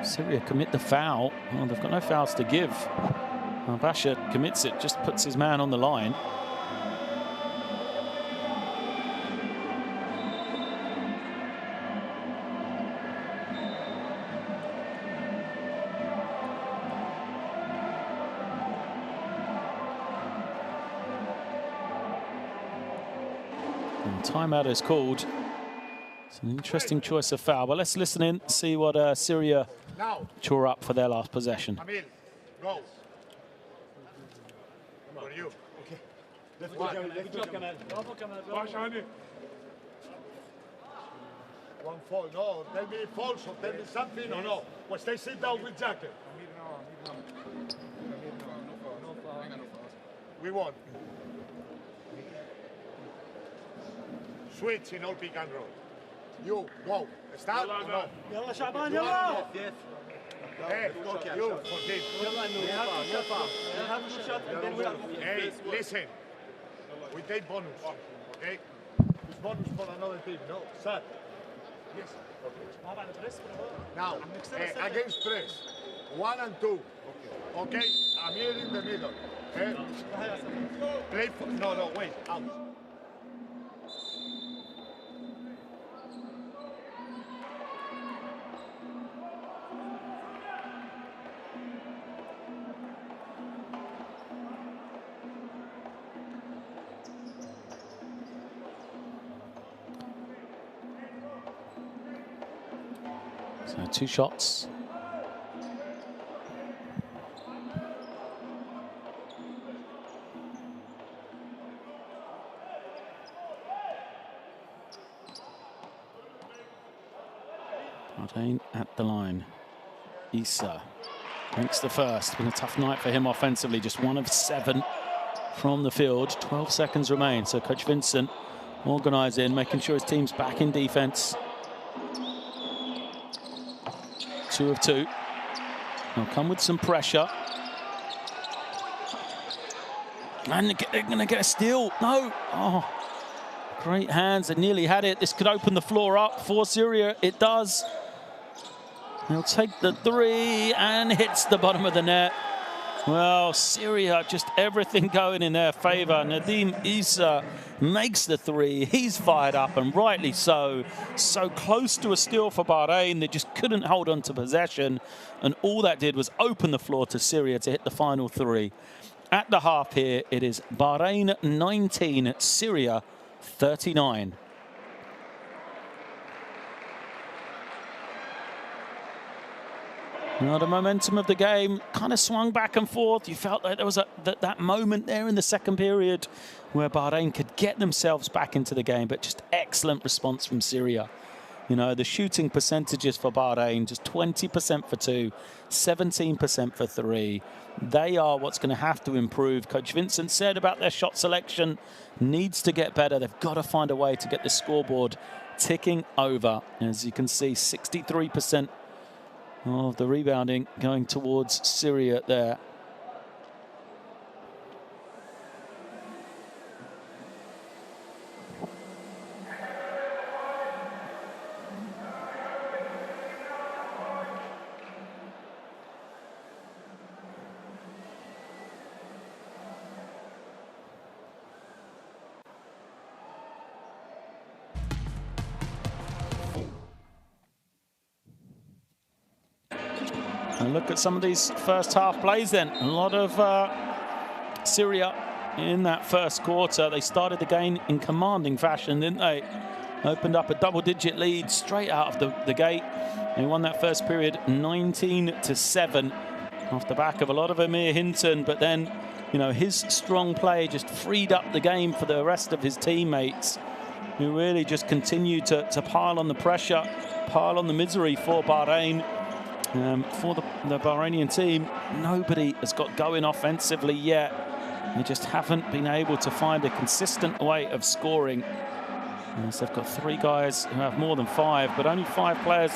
Syria commit the foul. Well, they've got no fouls to give. Basha commits it, just puts his man on the line. And timeout is called. It's an interesting choice of foul, but let's listen in, see what Syria tore up for their last possession. Amil, go. For you. Okay. Let's go. One fall. No, tell me false or tell me something or no. Well, stay sit down with jacket. We won. Switch in all pick and roll. You, go. Start or no? يلا شعبان يلا. Hey, you, forgive. Hey, listen. We take bonus, okay? This bonus for another team, no? Sad. Yes. Now, against press, 1 and 2. Okay, Amir in the middle. Play for, no, wait, out. So 2 shots. Bahrain at the line. Issa makes the first. Been a tough night for him offensively. Just 1 of 7 from the field. 12 seconds remain. So Coach Vincent organising, making sure his team's back in defence. 2 of 2. They'll come with some pressure. And they're going to get a steal. No. Oh, great hands. They nearly had it. This could open the floor up for Syria. It does. He'll take the 3 and hits the bottom of the net. Well, Syria, just everything going in their favour. Nadim Issa makes the 3. He's fired up, and rightly so. So close to a steal for Bahrain. They just couldn't hold on to possession. And all that did was open the floor to Syria to hit the final 3. At the half here, it is Bahrain 19, Syria 39. You know, the momentum of the game kind of swung back and forth. You felt like there was that moment there in the second period where Bahrain could get themselves back into the game, but just excellent response from Syria. You know, the shooting percentages for Bahrain, just 20% for 2, 17% for 3. They are what's going to have to improve. Coach Vincent said about their shot selection, needs to get better. They've got to find a way to get the scoreboard ticking over. As you can see, 63% of the rebounding going towards Syria there. And look at some of these first half plays then. A lot of Syria in that first quarter. They started the game in commanding fashion, didn't they? Opened up a double-digit lead straight out of the gate. They won that first period 19-7 off the back of a lot of Amir Hinton. But then, you know, his strong play just freed up the game for the rest of his teammates, who really just continued to pile on the pressure, pile on the misery for Bahrain. For the Bahrainian team, nobody has got going offensively yet. They just haven't been able to find a consistent way of scoring. So they've got 3 guys who have more than 5, but only 5 players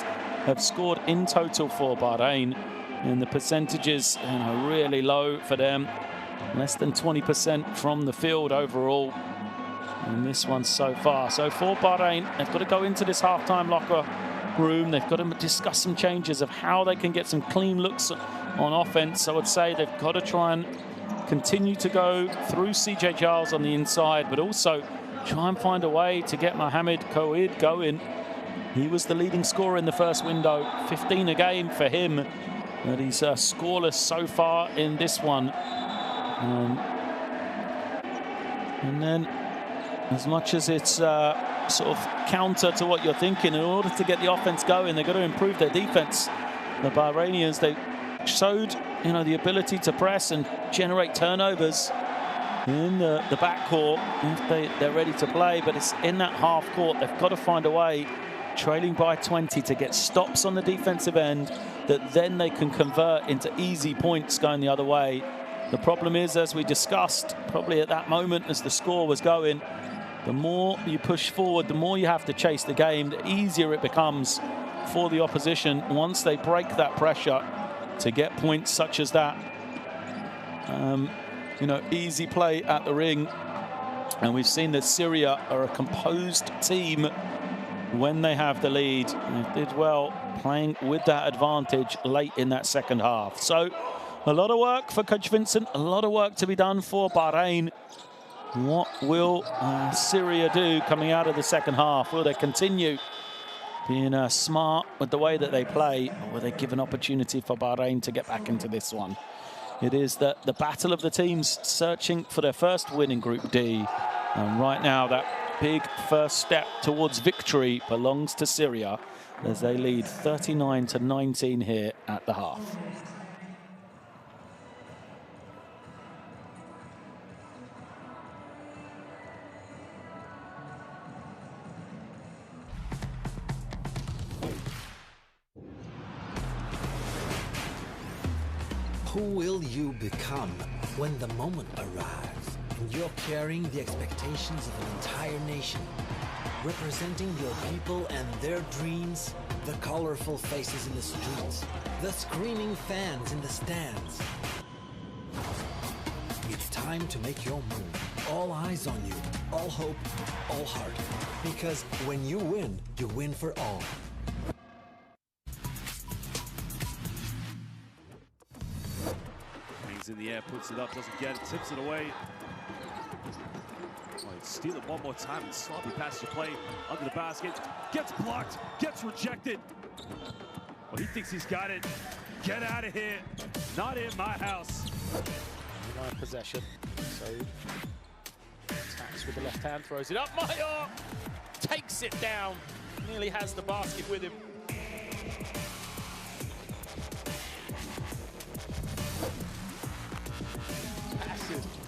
have scored in total for Bahrain. And the percentages, you know, really low for them. Less than 20% from the field overall in this one so far. So for Bahrain, they've got to go into this halftime locker room. They've got to discuss some changes of how they can get some clean looks on offense. I would say they've got to try and continue to go through CJ Giles on the inside, but also try and find a way to get Mohamed Kouid going. He was the leading scorer in the first window, 15 a game for him, but he's scoreless so far in this one. And then, as much as it's sort of counter to what you're thinking, in order to get the offense going, they've got to improve their defense. The Bahrainians, they showed, you know, the ability to press and generate turnovers in the backcourt if they're ready to play, but it's in that half court. They've got to find a way, trailing by 20, to get stops on the defensive end that then they can convert into easy points going the other way. The problem is, as we discussed, probably at that moment as the score was going, the more you push forward, the more you have to chase the game, the easier it becomes for the opposition once they break that pressure to get points such as that. You know, easy play at the ring. And we've seen that Syria are a composed team when they have the lead. They did well playing with that advantage late in that second half. So a lot of work for Coach Vincent, a lot of work to be done for Bahrain. What will Syria do coming out of the second half? Will they continue being smart with the way that they play, or will they give an opportunity for Bahrain to get back into this one? It is the battle of the teams searching for their first win in Group D. And right now, that big first step towards victory belongs to Syria as they lead 39-19 here at the half. Who will you become when the moment arrives and you're carrying the expectations of an entire nation, representing your people and their dreams, the colorful faces in the streets, the screaming fans in the stands? It's time to make your move. All eyes on you, all hope, all heart. Because when you win for all. In the air, puts it up, doesn't get it, tips it away. Oh, steal it one more time and sloppy pass to play under the basket. Gets blocked, gets rejected. Well, he thinks he's got it. Get out of here. Not in my house. Possession. So attacks with the left hand, throws it up. Mayor takes it down. Nearly has the basket with him.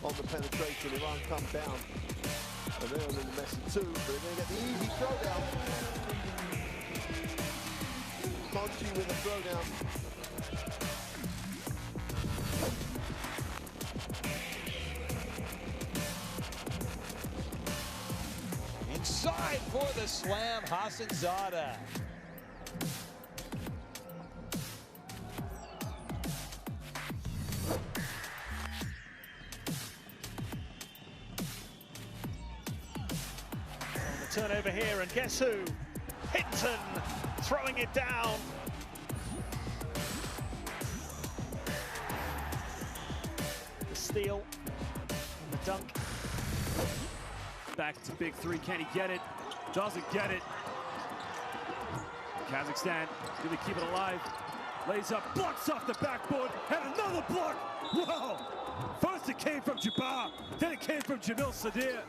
on the penetration. Iran come down. And they're in the messy too, but they're going to get the easy throwdown. Conchi with a throwdown. Inside for the slam, Hassan Zada. Turnover here, and guess who? Hinton throwing it down. The steal and the dunk. Back to big three. Can he get it? Doesn't get it. Kazakhstan gonna keep it alive. Lays up, blocks off the backboard, and another block. Whoa! First it came from Jabbar, then it came from Jamil Sadir.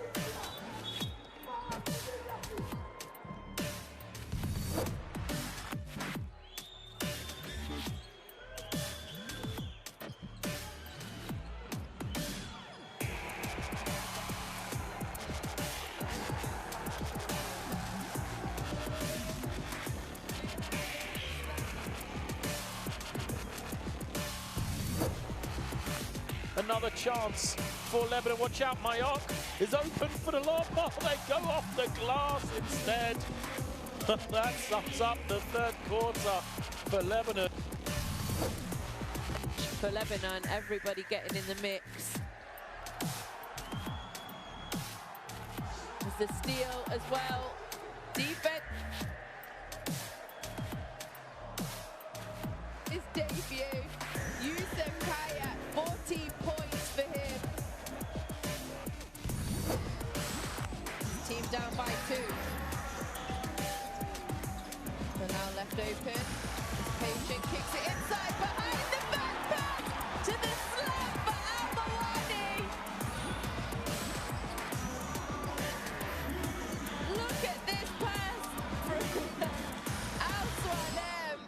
Another chance for Lebanon. Watch out, Mayock is open for the lob. Oh, they go off the glass instead. That sums up the third quarter for Lebanon. For Lebanon, everybody getting in the mix. There's the steal as well. Defense. His debut. Youssef Kaya, 14 points for him. Team down by 2. So now left open. Patient kicks it inside, behind the back pass to the slam for Al-Mawani. Look at this pass from Al-Swanem.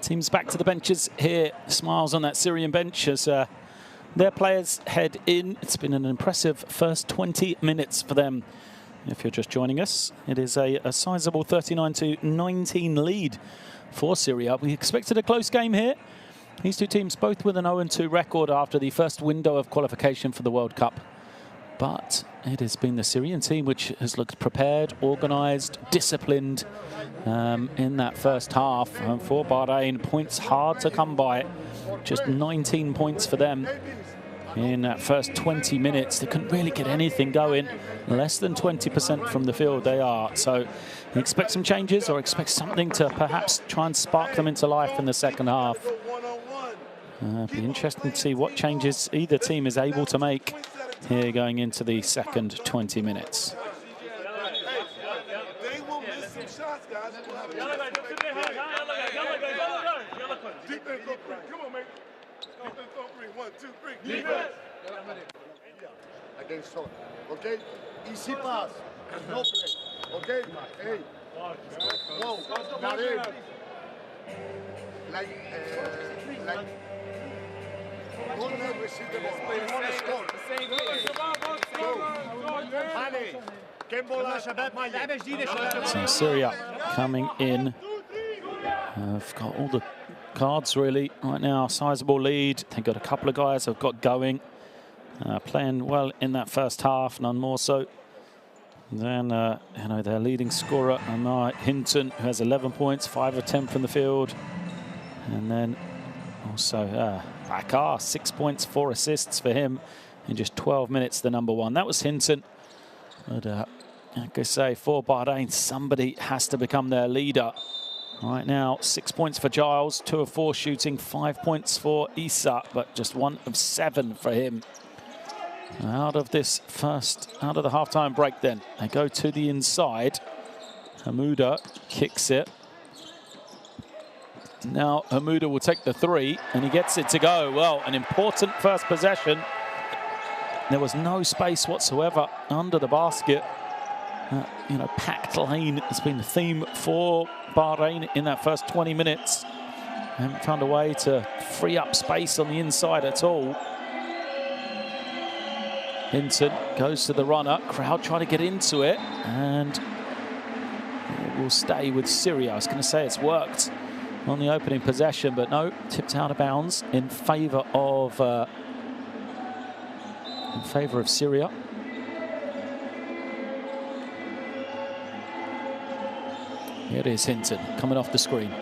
Teams back to the benches here. Smiles on that Syrian bench as their players head in. It's been an impressive first 20 minutes for them. If you're just joining us, it is a sizable 39-19 lead for Syria. We expected a close game here. These two teams both with an 0-2 record after the first window of qualification for the World Cup. But it has been the Syrian team which has looked prepared, organised, disciplined in that first half. And for Bahrain, points hard to come by. Just 19 points for them in that first 20 minutes. They couldn't really get anything going. Less than 20% from the field they are. So expect some changes or expect something to perhaps try and spark them into life in the second half. Be interesting to see what changes either team is able to make here going into the second 20 minutes. They will miss some shots, guys. Defense on three. Come on, man. Defense on three. 1, 2, 3. Defense. Against shot. Okay? Easy pass. No play. Okay? Hey. Go. Now in. Like, don't let receive the ball. Play on the score. So Syria coming in. I've got all the cards really right now. Sizable lead. They've got a couple of guys who've got going. Playing well in that first half, none more so. Then, you know, their leading scorer, Amar Hinton, who has 11 points, 5 of 10 from the field. And then also Bakar, 6 points, 4 assists for him in just 12 minutes, the number one. That was Hinton. But like I say, for Bahrain, somebody has to become their leader. Right now, 6 points for Giles, 2 of 4 shooting, 5 points for Issa, but just 1 of 7 for him. Out of the halftime break then, they go to the inside. Hamuda kicks it. Now Hamuda will take the 3 and he gets it to go. Well, an important first possession. There was no space whatsoever under the basket. You know, packed lane has been the theme for Bahrain in that first 20 minutes. Haven't found a way to free up space on the inside at all. Hinton goes to the runner. Crowd try to get into it, and it will stay with Syria. I was going to say it's worked on the opening possession, but no, tipped out of bounds in favour of Syria. Here it is, Hinton coming off the screen.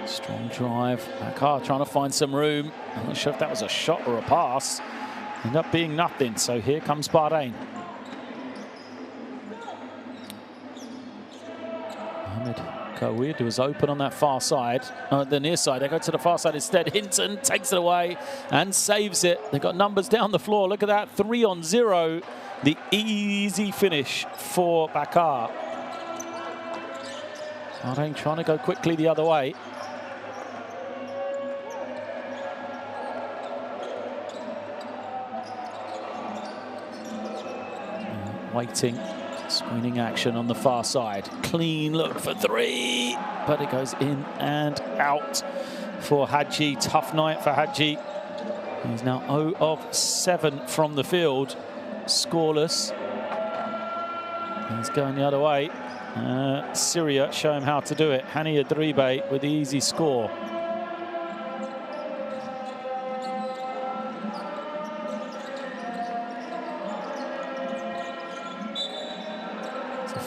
Strong drive. Bakar trying to find some room. I'm not sure if that was a shot or a pass. Ended up being nothing. So here comes Bahrain. Mohamed Kawid was open on that far side. The near side. They go to the far side instead. Hinton takes it away and saves it. They've got numbers down the floor. Look at that. 3-on-0. The easy finish for Bakar. Bahrain trying to go quickly the other way. Waiting, screening action on the far side. Clean look for 3, but it goes in and out for Hadji. Tough night for Hadji. He's now 0 of 7 from the field, scoreless. He's going the other way. Syria show him how to do it. Hani Adribe with the easy score.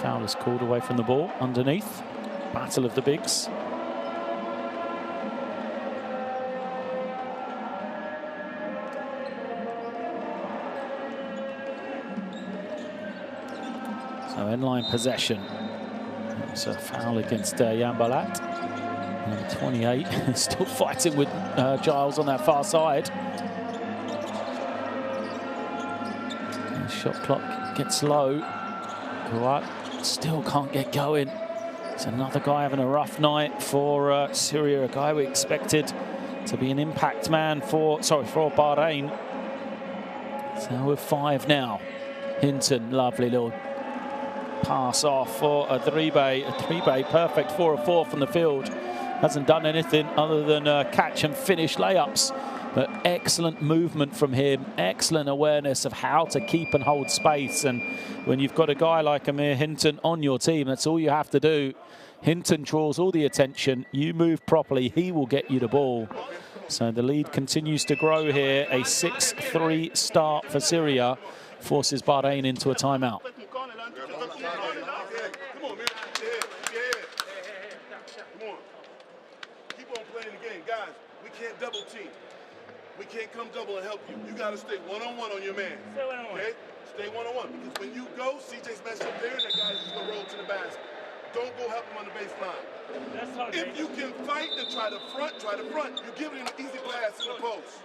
Foul is called away from the ball underneath. Battle of the bigs. So inline possession. It's a foul against Yambalat. Number 28 still fighting with Giles on that far side. Shot clock gets low. Kuat still can't get going. It's another guy having a rough night for Syria, a guy we expected to be an impact man for Bahrain. So we're 5 now. Hinton, lovely little pass off for a Dribe. A Dribe perfect 4 of 4 from the field. Hasn't done anything other than catch and finish layups. But excellent movement from him, excellent awareness of how to keep and hold space. And when you've got a guy like Amir Hinton on your team, that's all you have to do. Hinton draws all the attention. You move properly, he will get you the ball. So the lead continues to grow here. A 6-3 start for Syria forces Bahrain into a timeout. Come on, man. Come on. Keep on playing the game. Guys, we can't double team. We can't come double and help you. You got to stay one-on-one on your man. Stay one-on-one. Okay? Stay one-on-one. Because when you go, CJ's messed up there, and that guy's just going to roll to the basket. Don't go help him on the baseline. If you can fight and try to front, you're giving him an easy pass in the post.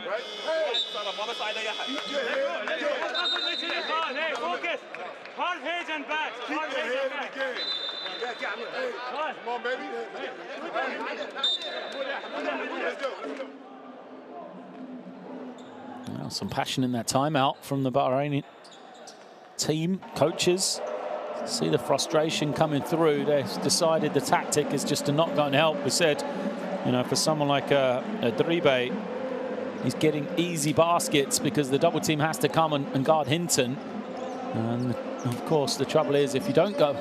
Right? Hey! Hey, focus. Hard heads and backs. Keep your head in the game. Hey, come on, baby. Let's go. Well, some passion in that timeout from the Bahraini team, coaches. See the frustration coming through. They've decided the tactic is just to not go and help. We said, you know, for someone like a Dribe, he's getting easy baskets because the double team has to come and guard Hinton. And of course, the trouble is if you don't go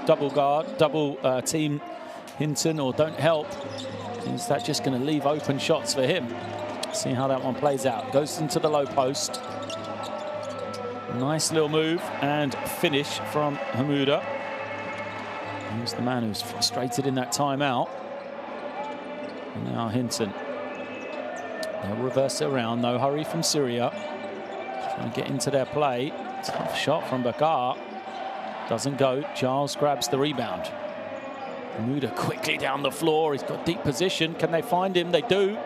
double team Hinton or don't help, is that just going to leave open shots for him? See how that one plays out. Goes into the low post. Nice little move and finish from Hamouda. He's the man who's frustrated in that timeout. And now Hinton. They'll reverse it around. No hurry from Syria. Trying to get into their play. Tough shot from Bakar. Doesn't go. Giles grabs the rebound. Hamouda quickly down the floor. He's got deep position. Can they find him? They do.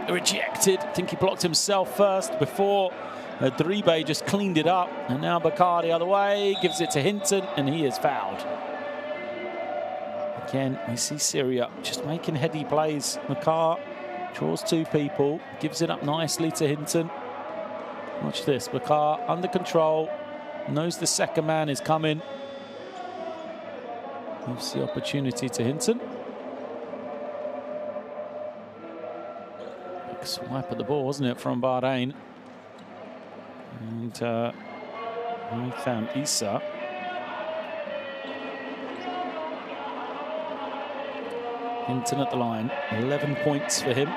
Rejected. I think he blocked himself first before Dribe just cleaned it up. And now Bakar the other way. Gives it to Hinton and he is fouled. Again, we see Syria just making heady plays. Bakar draws 2 people. Gives it up nicely to Hinton. Watch this. Bakar under control. Knows the second man is coming. Gives the opportunity to Hinton. Big swipe at the ball, wasn't it, from Bahrain? And Nitham Issa. Hinton at the line. 11 points for him.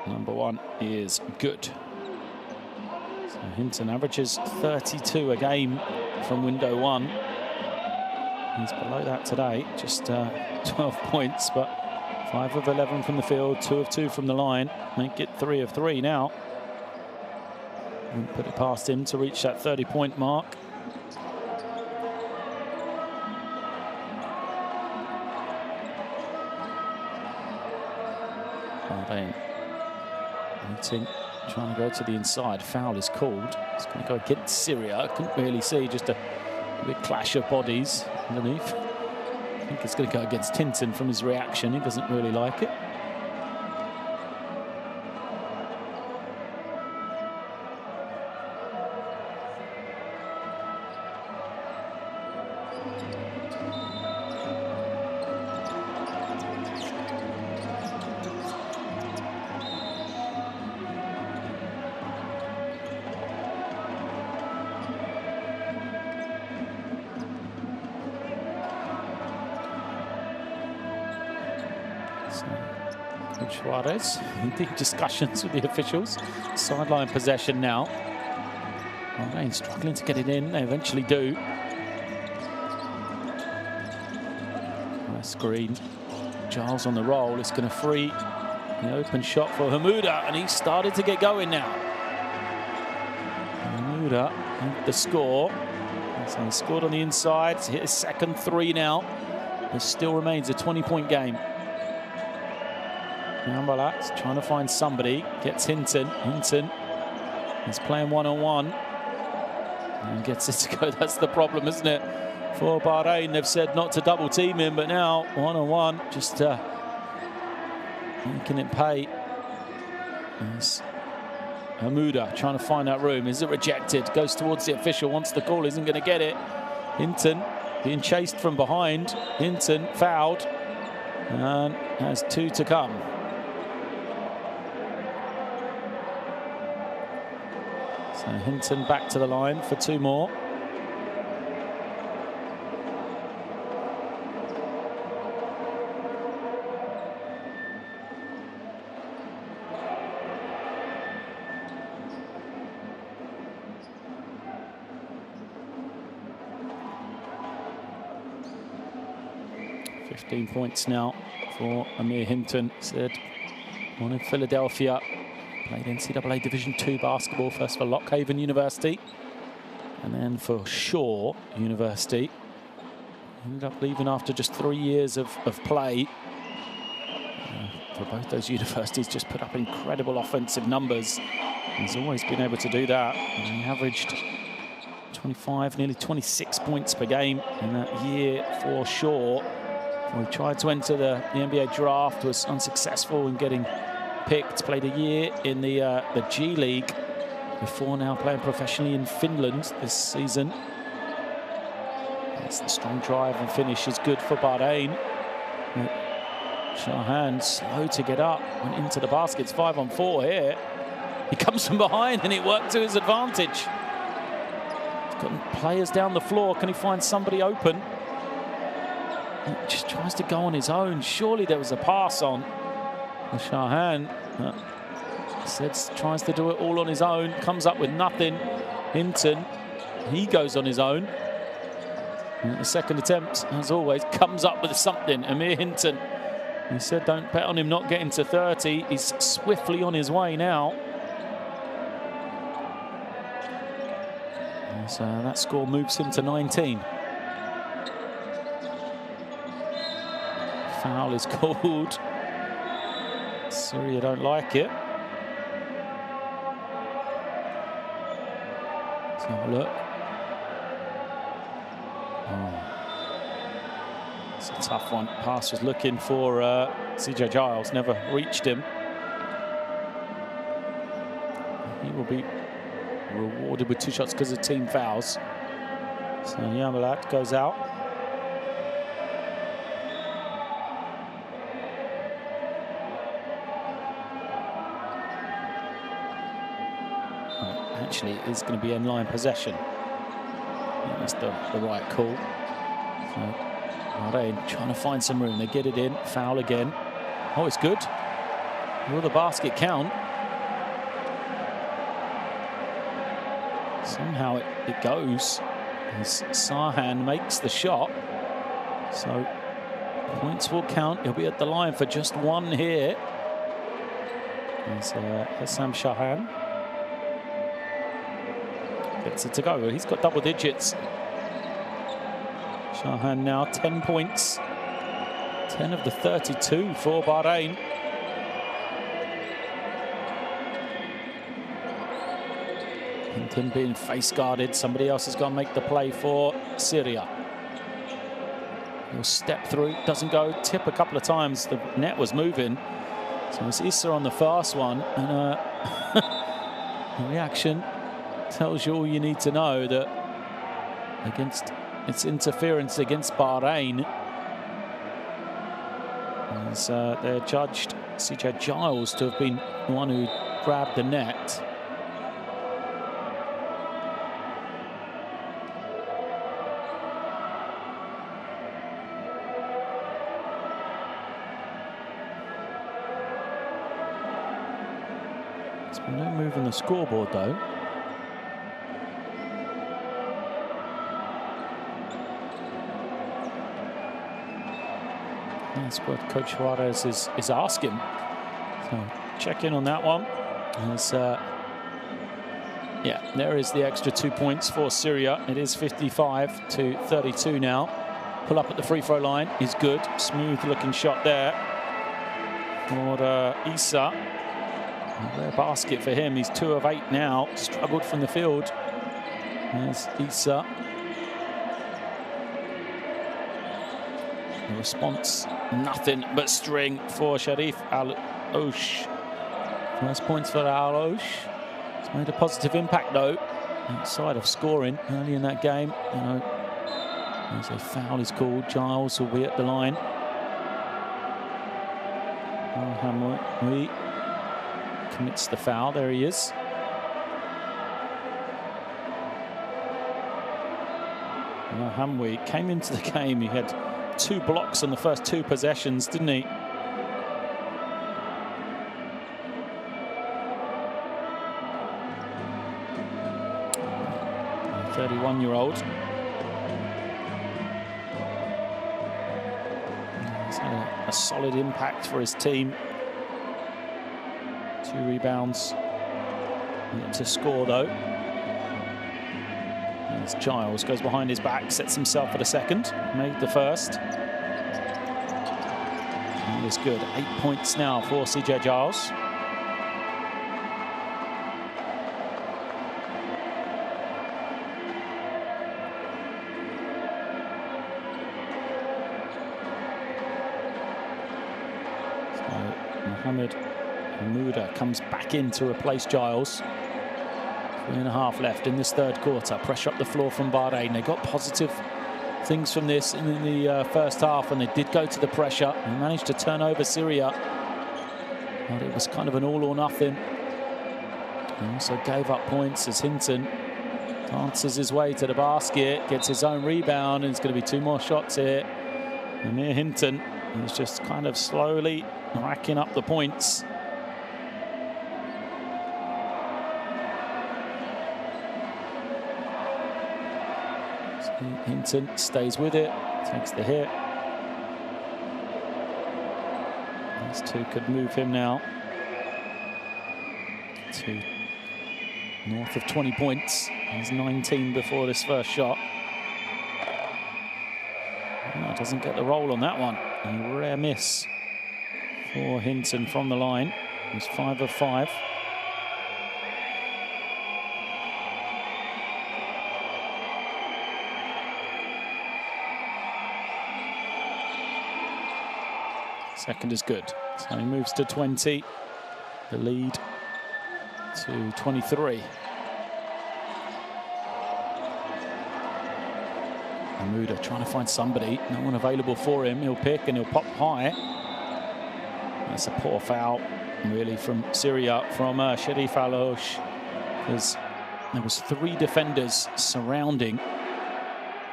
Number 1 is good. So Hinton averages 32 a game from window 1. He's below that today, just 12 points, but 5 of 11 from the field, 2 of 2 from the line. Make it 3 of 3 now. And put it past him to reach that 30-point mark. Bahrain. Hinton trying to go to the inside. Foul is called. It's going to go against Syria. I couldn't really see, just a big clash of bodies underneath. I think it's going to go against Hinton from his reaction. He doesn't really like it. Suarez in deep discussions with the officials. Sideline possession now. Bahrain struggling to get it in. They eventually do. Nice screen. Giles on the roll. It's going to free the open shot for Hamouda, and he's started to get going now. Hamouda with the score. So he scored on the inside. He's hit his second 3 now. There still remains a 20-point game. Nambalat's trying to find somebody. Gets Hinton. Hinton is playing one-on-one. And gets it to go. That's the problem, isn't it? For Bahrain, they've said not to double team him, but now one-on-one, just making it pay. As Hamuda trying to find that room. Is it rejected? Goes towards the official. Wants the call. Isn't going to get it. Hinton being chased from behind. Hinton fouled. And has 2 to come. So Hinton back to the line for 2 more. Points now for Amir Hinton. Said born in Philadelphia, played NCAA Division II basketball, first for Lockhaven University and then for Shaw University. Ended up leaving after just 3 years of play. For both those universities, just put up incredible offensive numbers. He's always been able to do that. And he averaged 25, nearly 26 points per game in that year for Shaw. He tried to enter the NBA draft, was unsuccessful in getting picked. Played a year in the G League before now playing professionally in Finland this season. It's the strong drive and finish is good for Bahrain. Shahan slow to get up, went into the basket. It's 5-on-4 here. He comes from behind and it worked to his advantage. He's got players down the floor. Can he find somebody open? He just tries to go on his own. Surely there was a pass on. Shahan tries to do it all on his own. Comes up with nothing. Hinton, he goes on his own. And the second attempt, as always, comes up with something. Amir Hinton. He said don't bet on him not getting to 30. He's swiftly on his way now. And so that score moves him to 19. Foul is called. Syria don't like it. Let's have a look. Oh. It's a tough one. Pass was looking for CJ Giles, never reached him. He will be rewarded with 2 shots because of team fouls. So Yamalat goes out. Actually, it is going to be in-line possession. That's the right call. So, Bahrain trying to find some room. They get it in. Foul again. Oh, it's good. Will the basket count? Somehow it goes. As Sahan makes the shot. So, points will count. He'll be at the line for just 1 here. There's Hessam Shahan. Gets it to go. He's got double digits. Shahan now 10 points. 10 of the 32 for Bahrain. Hinton being face guarded. Somebody else has got to make the play for Syria. He'll step through. Doesn't go. Tip a couple of times. The net was moving. So it's Issa on the first one. And the reaction tells you all you need to know, that against its interference against Bahrain, as they're judged CJ Giles to have been the one who grabbed the net. There's been no move on the scoreboard though. That's what Coach Juarez is asking. So check in on that one. As, yeah, there is the extra 2 points for Syria. It is 55-32 now. Pull up at the free throw line is good. Smooth looking shot there for Issa. Rare basket for him. He's 2 of 8 now. Struggled from the field. There's Issa. The response, nothing but string for Sharif Al-Osh. First points for Al-Osh. It's made a positive impact, though, outside of scoring early in that game. You know, as a foul is called, Giles will be at the line. Hamwi commits the foul. There he is. Hamwi came into the game. He had 2 blocks on the first 2 possessions, didn't he? 31-year-old. He's had a solid impact for his team. 2 rebounds. Yet to score, though. As Giles goes behind his back, sets himself for the second. Made the first. That is good. 8 points now for CJ Giles. Mohamed Hamouda comes back in to replace Giles. 3.5 left in this third quarter. Pressure up the floor from Bahrain. They got positive things from this in the first half, and they did go to the pressure and managed to turn over Syria. But it was kind of an all or nothing. He also gave up points as Hinton dances his way to the basket, gets his own rebound, and it's going to be 2 more shots here. Amir Hinton is just kind of slowly racking up the points. Hinton stays with it, takes the hit. These 2 could move him now to north of 20 points. He's 19 before this first shot. No, doesn't get the roll on that one. A rare miss for Hinton from the line. He's 5 of 5. Second is good. So he moves to 20. The lead to 23. Hamouda trying to find somebody. No one available for him. He'll pick and he'll pop high. That's a poor foul, really, from Syria, from Sharif Alosh, because there was 3 defenders surrounding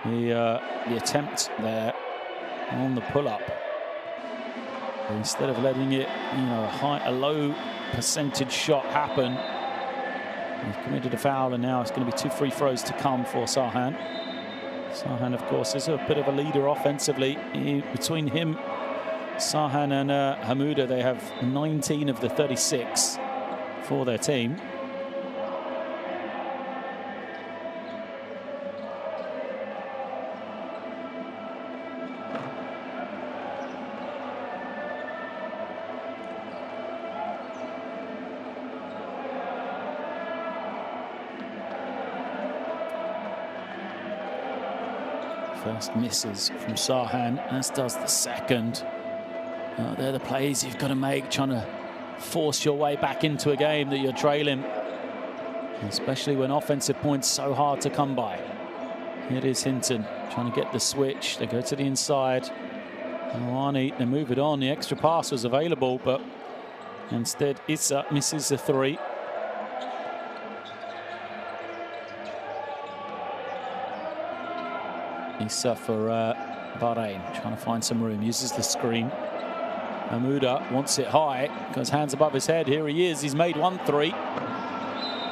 the attempt there on the pull-up. Instead of letting it, you know, a low percentage shot happen, he's committed a foul, and now it's going to be 2 free throws to come for Sahan. Sahan, of course, is a bit of a leader offensively. Between him, Sahan and Hamouda, they have 19 of the 36 for their team. First misses from Sahan, as does the second. They're the plays you've got to make, trying to force your way back into a game that you're trailing, especially when offensive points so hard to come by. It is Hinton trying to get the switch. They go to the inside. Rouhani, they move it on. The extra pass was available, but instead Issa misses the 3. Issa for Bahrain, trying to find some room, uses the screen. Hamouda wants it high, goes hands above his head. Here he is, he's made 1 3.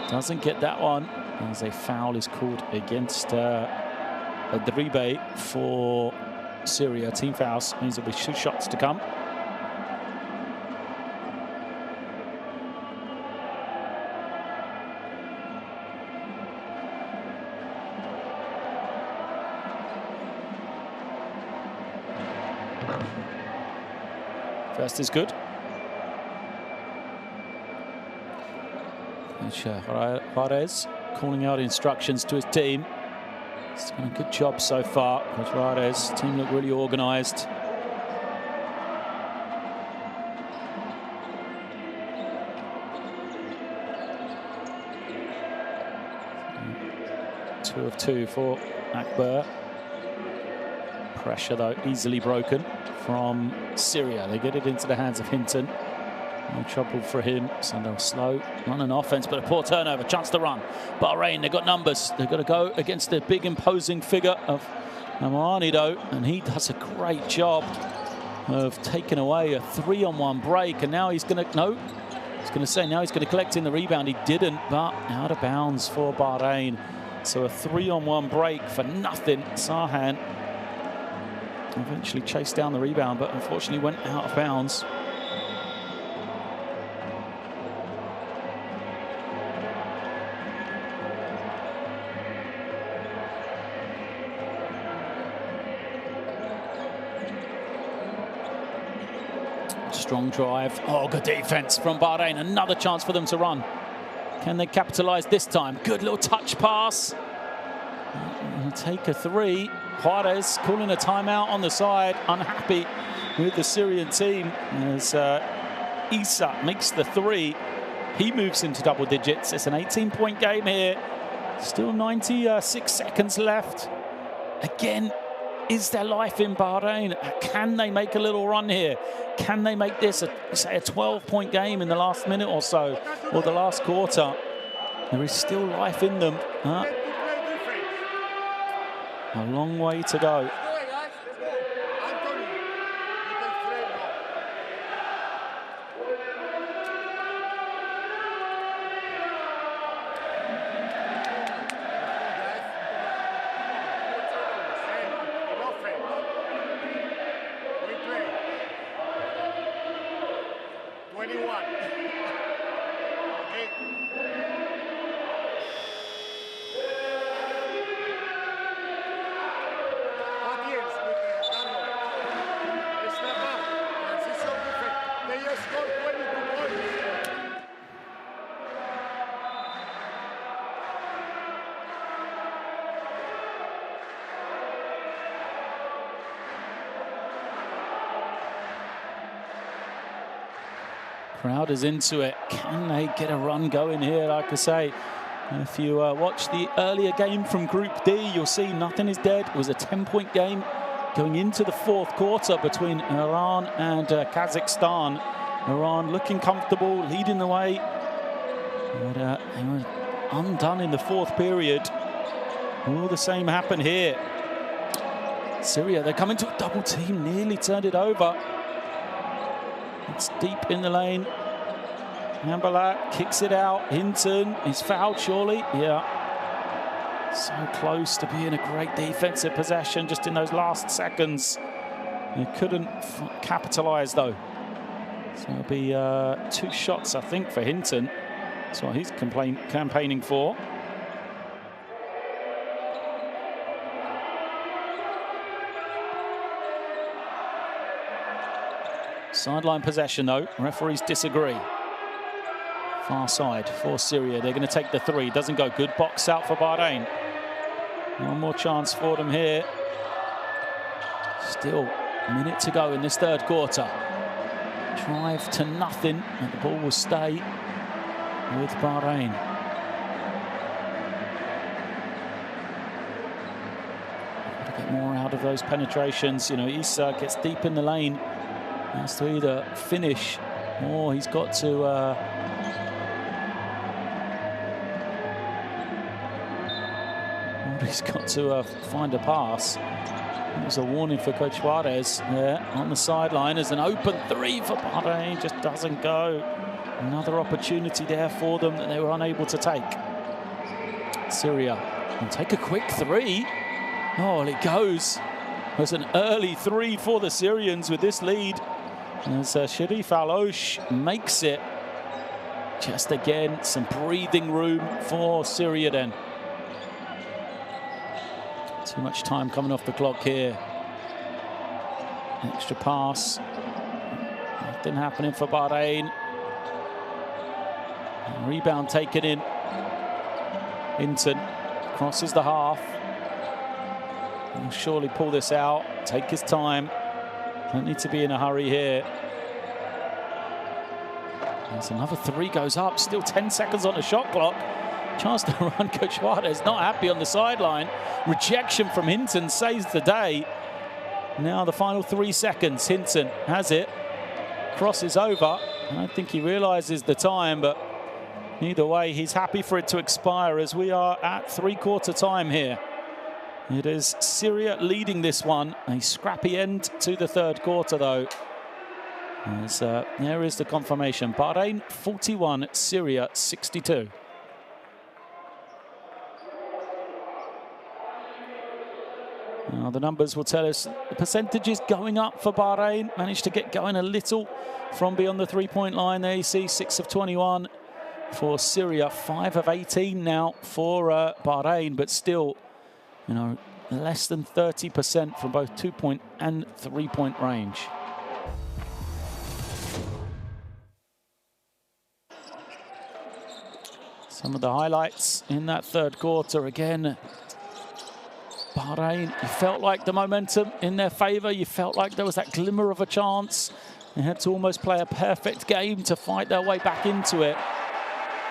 Doesn't get that one, as a foul is called against Adribe for Syria. Team fouls means there'll be 2 shots to come. First is good. Juarez calling out instructions to his team. He's done a good job so far. Juarez, team look really organised. 2 of 2 for Akbar. Pressure, though, easily broken from Syria. They get it into the hands of Hinton. No trouble for him, so they'll slow run an offense, but a poor turnover, chance to run. Bahrain, they've got numbers. They've got to go against the big imposing figure of Amani, though, and he does a great job of taking away a 3-on-1 break, and now he's going to, no, he's going to say now he's going to collect in the rebound. He didn't, but out of bounds for Bahrain. So a 3-on-1 break for nothing. Sahan eventually chased down the rebound, but unfortunately went out of bounds. Strong drive. Oh, good defense from Bahrain. Another chance for them to run. Can they capitalize this time? Good little touch pass. And take a 3. Juarez calling a timeout on the side. Unhappy with the Syrian team as Isa makes the 3. He moves into double digits. It's an 18-point game here. Still 96 seconds left. Again, is there life in Bahrain? Can they make a little run here? Can they make this, say, a 12-point game in the last minute or so, or the last quarter? There is still life in them. A long way to go. Crowd is into it. Can they get a run going here? Like I say, if you watch the earlier game from Group D, you'll see nothing is dead. It was a 10-point game going into the 4th quarter between Iran and Kazakhstan. Iran looking comfortable, leading the way. But they were undone in the 4th period. All the same happened here. Syria, they're coming to a double team, nearly turned it over. It's deep in the lane. Ambalat kicks it out. Hinton is fouled, surely. Yeah. So close to being a great defensive possession just in those last seconds. They couldn't capitalize, though. So it'll be 2 shots, I think, for Hinton. That's what he's campaigning for. Sideline possession, though. Referees disagree. Far side for Syria. They're going to take the 3. Doesn't go. Good box out for Bahrain. One more chance for them here. Still a minute to go in this 3rd quarter. Drive to nothing, and the ball will stay with Bahrain. Got to get more out of those penetrations. You know, Isa gets deep in the lane. Has to either finish or he's got to find a pass. It was a warning for Coach Juarez there on the sideline as an open 3 for Bahrain. Just doesn't go. Another opportunity there for them that they were unable to take. Syria will take a quick 3. Oh, and it goes. There's an early 3 for the Syrians with this lead. As Sharif Al-Osh makes it. Just again, some breathing room for Syria then. Too much time coming off the clock here. Extra pass. Nothing happening for Bahrain. Rebound taken in. Hinton crosses the half. He'll surely pull this out. Take his time. Don't need to be in a hurry here. There's another 3 goes up. Still 10 seconds on the shot clock. chance to run. Coach Juarez not happy on the sideline. Rejection from Hinton saves the day. Now the final 3 seconds. Hinton has it. Crosses over. I don't think he realizes the time, but either way, he's happy for it to expire as we are at 3/4 time here. It is Syria leading this one. A scrappy end to the 3rd quarter, though. As, there is the confirmation. Bahrain 41, Syria 62. Now the numbers will tell us the percentages going up for Bahrain. Managed to get going a little from beyond the 3-point line. There you see 6 of 21 for Syria, 5 of 18 now for Bahrain, but still, you know, less than 30% from both 2-point and 3-point range. Some of the highlights in that 3rd quarter again. Bahrain, you felt like the momentum in their favour. You felt like there was that glimmer of a chance. They had to almost play a perfect game to fight their way back into it.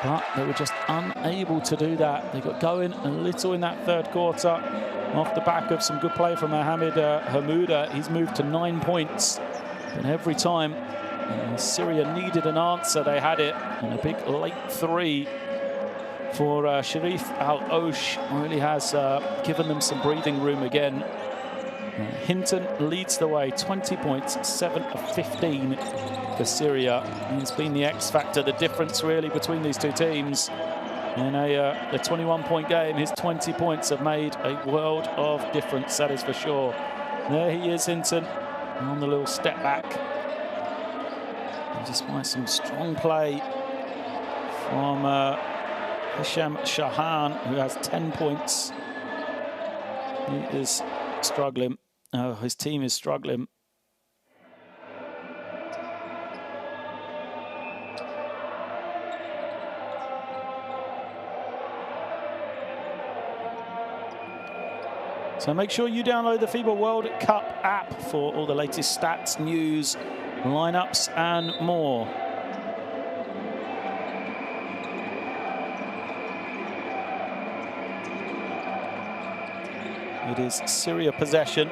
But they were just unable to do that. They got going a little in that 3rd quarter. Off the back of some good play from Mohamed Hamouda. He's moved to 9 points. And every time Syria needed an answer, they had it. And a big late 3 for Sharif Al-Osh really has given them some breathing room again. Hinton leads the way, 20 points, 7 of 15 for Syria. He's been the X factor, the difference really between these two teams. In a 21-point game, his 20 points have made a world of difference, that is for sure. There he is, Hinton, on the little step back. And despite some strong play from Hisham Shahan, who has 10 points. He is struggling. His team is struggling. So make sure you download the Fiba World Cup app for all the latest stats, news, lineups, and more. It is Syria possession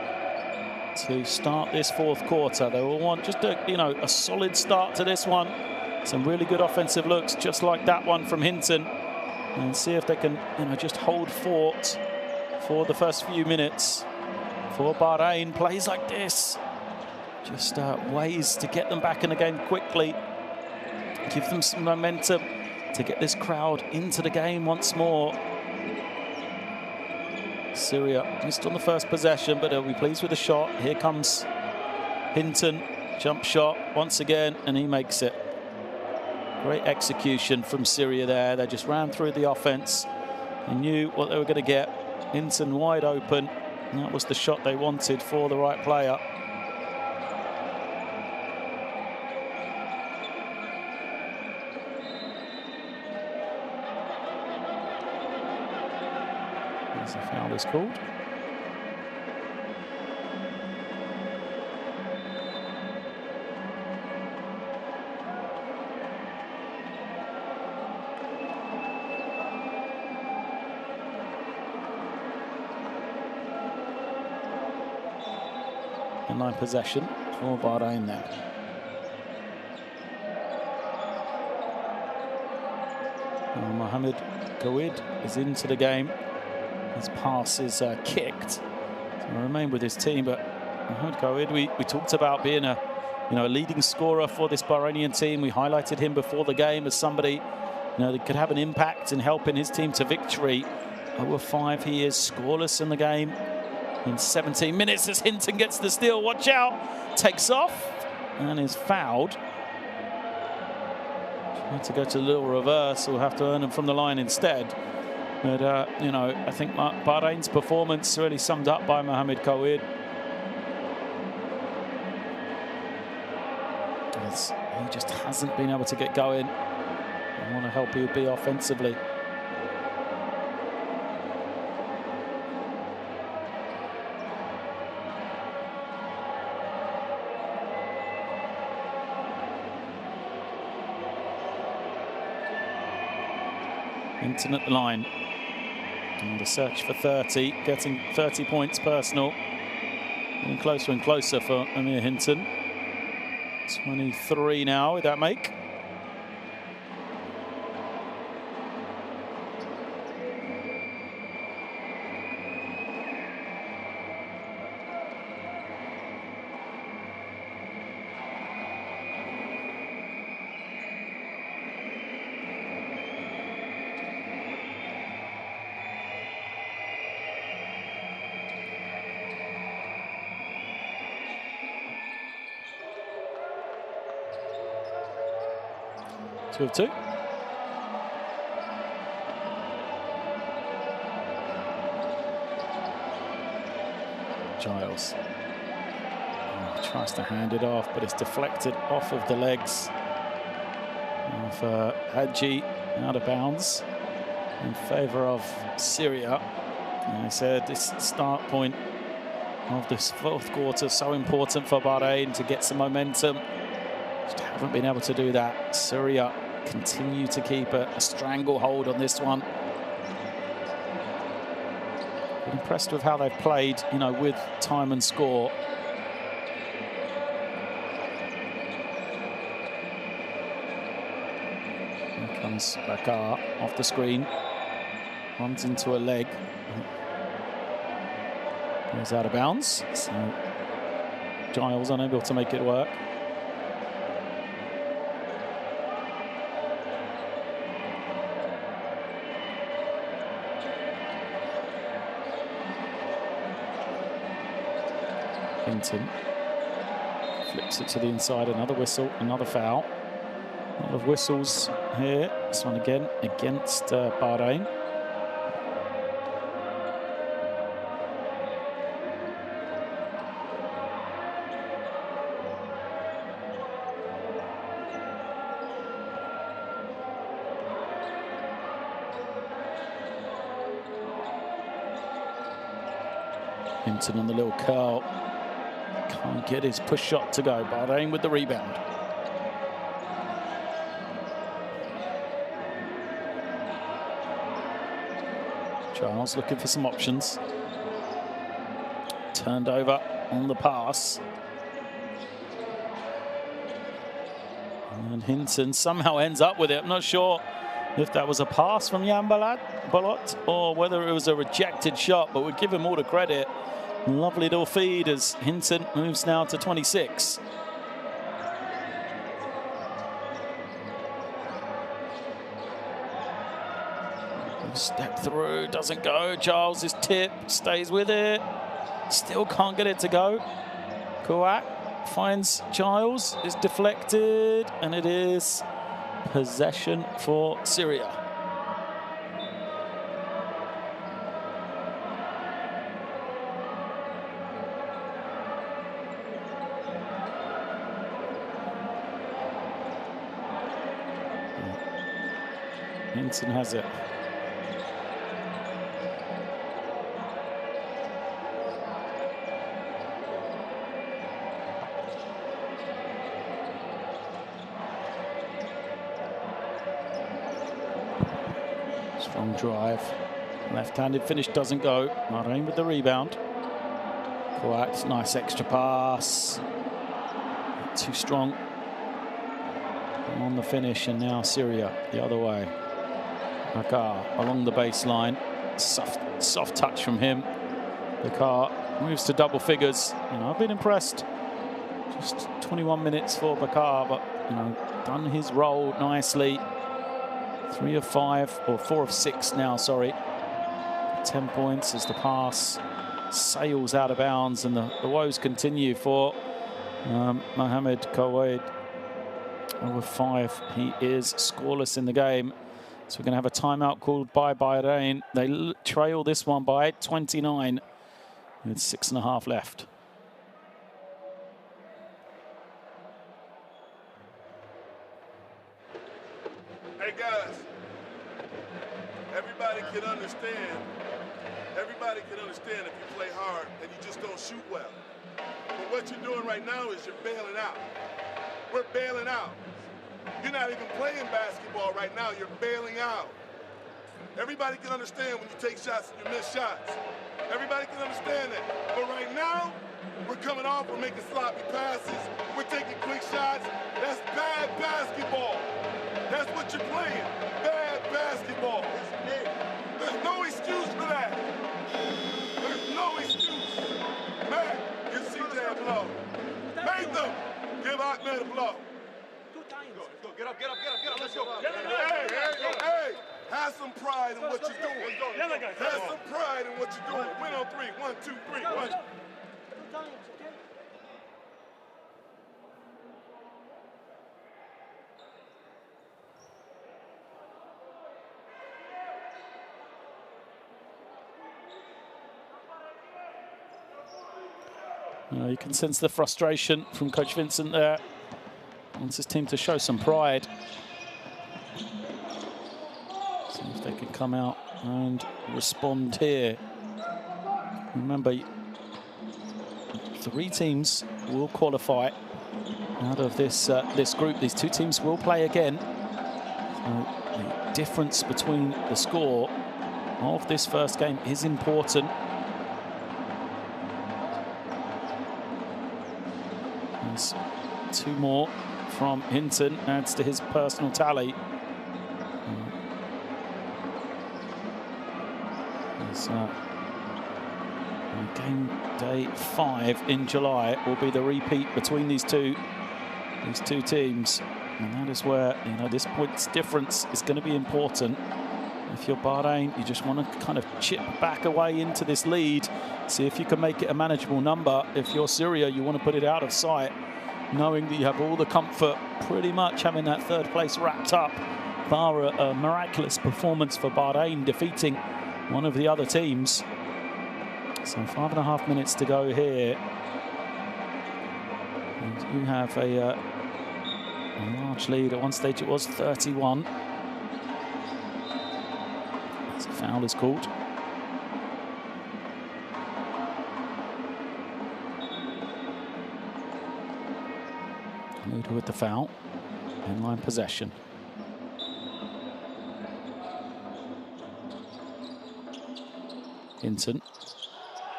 to start this 4th quarter. They will want just a solid start to this one. Some really good offensive looks, just like that one from Hinton, and see if they can, just hold fort for the first few minutes. For Bahrain, plays like this, just ways to get them back in the game quickly, give them some momentum to get this crowd into the game once more. Syria missed on the first possession, but they'll be pleased with the shot. Here comes Hinton, jump shot once again, and he makes it. Great execution from Syria there. They just ran through the offense and knew what they were going to get. Hinton wide open, and that was the shot they wanted for the right player. As a foul is called. And 9 possession for Bahrain there. And Mohamed Gawid is into the game. His pass is kicked. So he'll remain with his team, but Mohamed Gawid, we talked about being a leading scorer for this Bahrainian team. We highlighted him before the game as somebody that could have an impact in helping his team to victory. Over 5, he is scoreless in the game in 17 minutes as Hinton gets the steal. Watch out, takes off and is fouled. Trying to go to a little reverse, we'll have to earn him from the line instead. But, I think Bahrain's performance really summed up by Mohamed Gawid. He just hasn't been able to get going. I want to help he would be offensively. Hinton at the line. And the search for 30, getting 30 points personal. Getting closer and closer for Amir Hinton. 23 now with that make. Two of two. Giles tries to hand it off, but it's deflected off of the legs of Hadji, out of bounds in favour of Syria. And I said this start point of this fourth quarter so important for Bahrain to get some momentum. Just haven't been able to do that. Syria continue to keep a stranglehold on this one. Been impressed with how they've played, you know, with time and score. Here comes Bakar off the screen. Runs into a leg. Goes out of bounds. So Giles unable to make it work. Hinton flips it to the inside, another whistle, another foul. A lot of whistles here. This one again against Bahrain. Hinton on the little curl. Can't get his push shot to go. Bahrain with the rebound. Charles looking for some options. Turned over on the pass. And Hinton somehow ends up with it. I'm not sure if that was a pass from Jan Balot or whether it was a rejected shot, but we give him all the credit. Lovely little feed as Hinton moves now to 26. Step through, doesn't go. Giles is tipped, stays with it. Still can't get it to go. Kouak finds Giles, is deflected, and it is possession for Syria. Hinton has it. Strong drive. Left-handed finish doesn't go. Bahrain with the rebound. Kouak, nice extra pass. Too strong on the finish, and now Syria the other way. Bakar along the baseline. Soft touch from him. Bakar moves to double figures. You know, I've been impressed. Just 21 minutes for Bakar, but you know, done his role nicely. 3 of 5, or 4 of 6 now, sorry. 10 points as the pass sails out of bounds, and the woes continue for Mohamed Kouad. Over 5, he is scoreless in the game. So we're going to have a timeout called by Bahrain. They trail this one by 29 with 6.5 left. Hey guys, everybody can understand if you play hard and you just don't shoot well. But what you're doing right now is you're bailing out. We're bailing out. You're not even playing basketball right now, you're bailing out. Everybody can understand when you take shots and you miss shots. Everybody can understand that. But right now, we're coming off, we're making sloppy passes, we're taking quick shots. That's bad basketball. That's what you're playing. Bad basketball. There's no excuse for that. There's no excuse. Man, give CJ a blow. Nathan, give Ahmed a blow. Go, get up, let's go. Hey, have some pride in what you're doing. Have some pride in what you're doing. Win on three. 1, 2, 3. One. You can sense the frustration from Coach Vincent there. Wants his team to show some pride. See if they can come out and respond here. Remember, 3 teams will qualify out of this this group. These 2 teams will play again. So the difference between the score of this first game is important. There's 2 more from Hinton, adds to his personal tally. It's, game day 5 in July will be the repeat between these two teams, and that is where, you know, this points difference is going to be important. If you're Bahrain, you just want to kind of chip back away into this lead, see if you can make it a manageable number. If you're Syria, you want to put it out of sight, knowing that you have all the comfort, pretty much having that 3rd place wrapped up, bar a miraculous performance for Bahrain, defeating one of the other teams. So 5.5 minutes to go here. And you have a large lead. At one stage it was 31. As a foul is called. Muda with the foul. Inline possession. Hinton.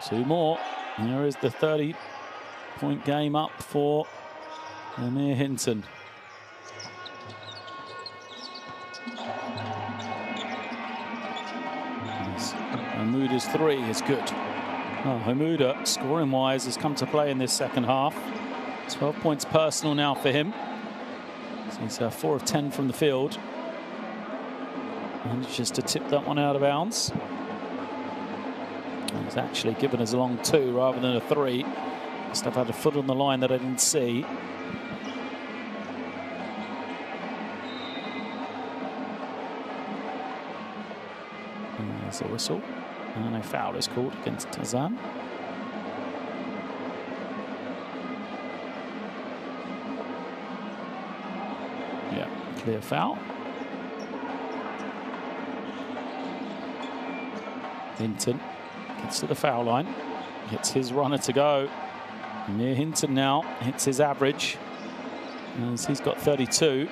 2 more. And there is the 30-point game up for Amir Hinton. Hamuda's 3 is good. Oh, Hamuda, scoring-wise, has come to play in this second half. 12 points personal now for him. So he's 4 of 10 from the field. And just to tip that one out of bounds. He's actually given us a long 2 rather than a 3. Must have had a foot on the line that I didn't see. And there's a whistle. And a foul is called against Tazan. Yeah, clear foul. Hinton gets to the foul line, gets his runner to go. Amir Hinton now hits his average, as he's got 32.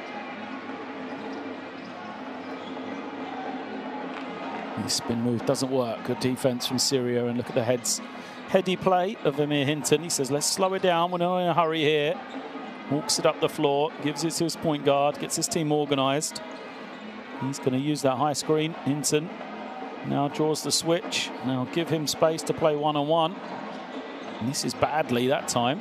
His spin move doesn't work. Good defense from Syria, and look at the heady play of Amir Hinton. He says, let's slow it down, we're not in a hurry here. Walks it up the floor, gives it to his point guard, gets his team organised. He's going to use that high screen. Hinton now draws the switch. Now give him space to play one-on-one. And this is badly that time.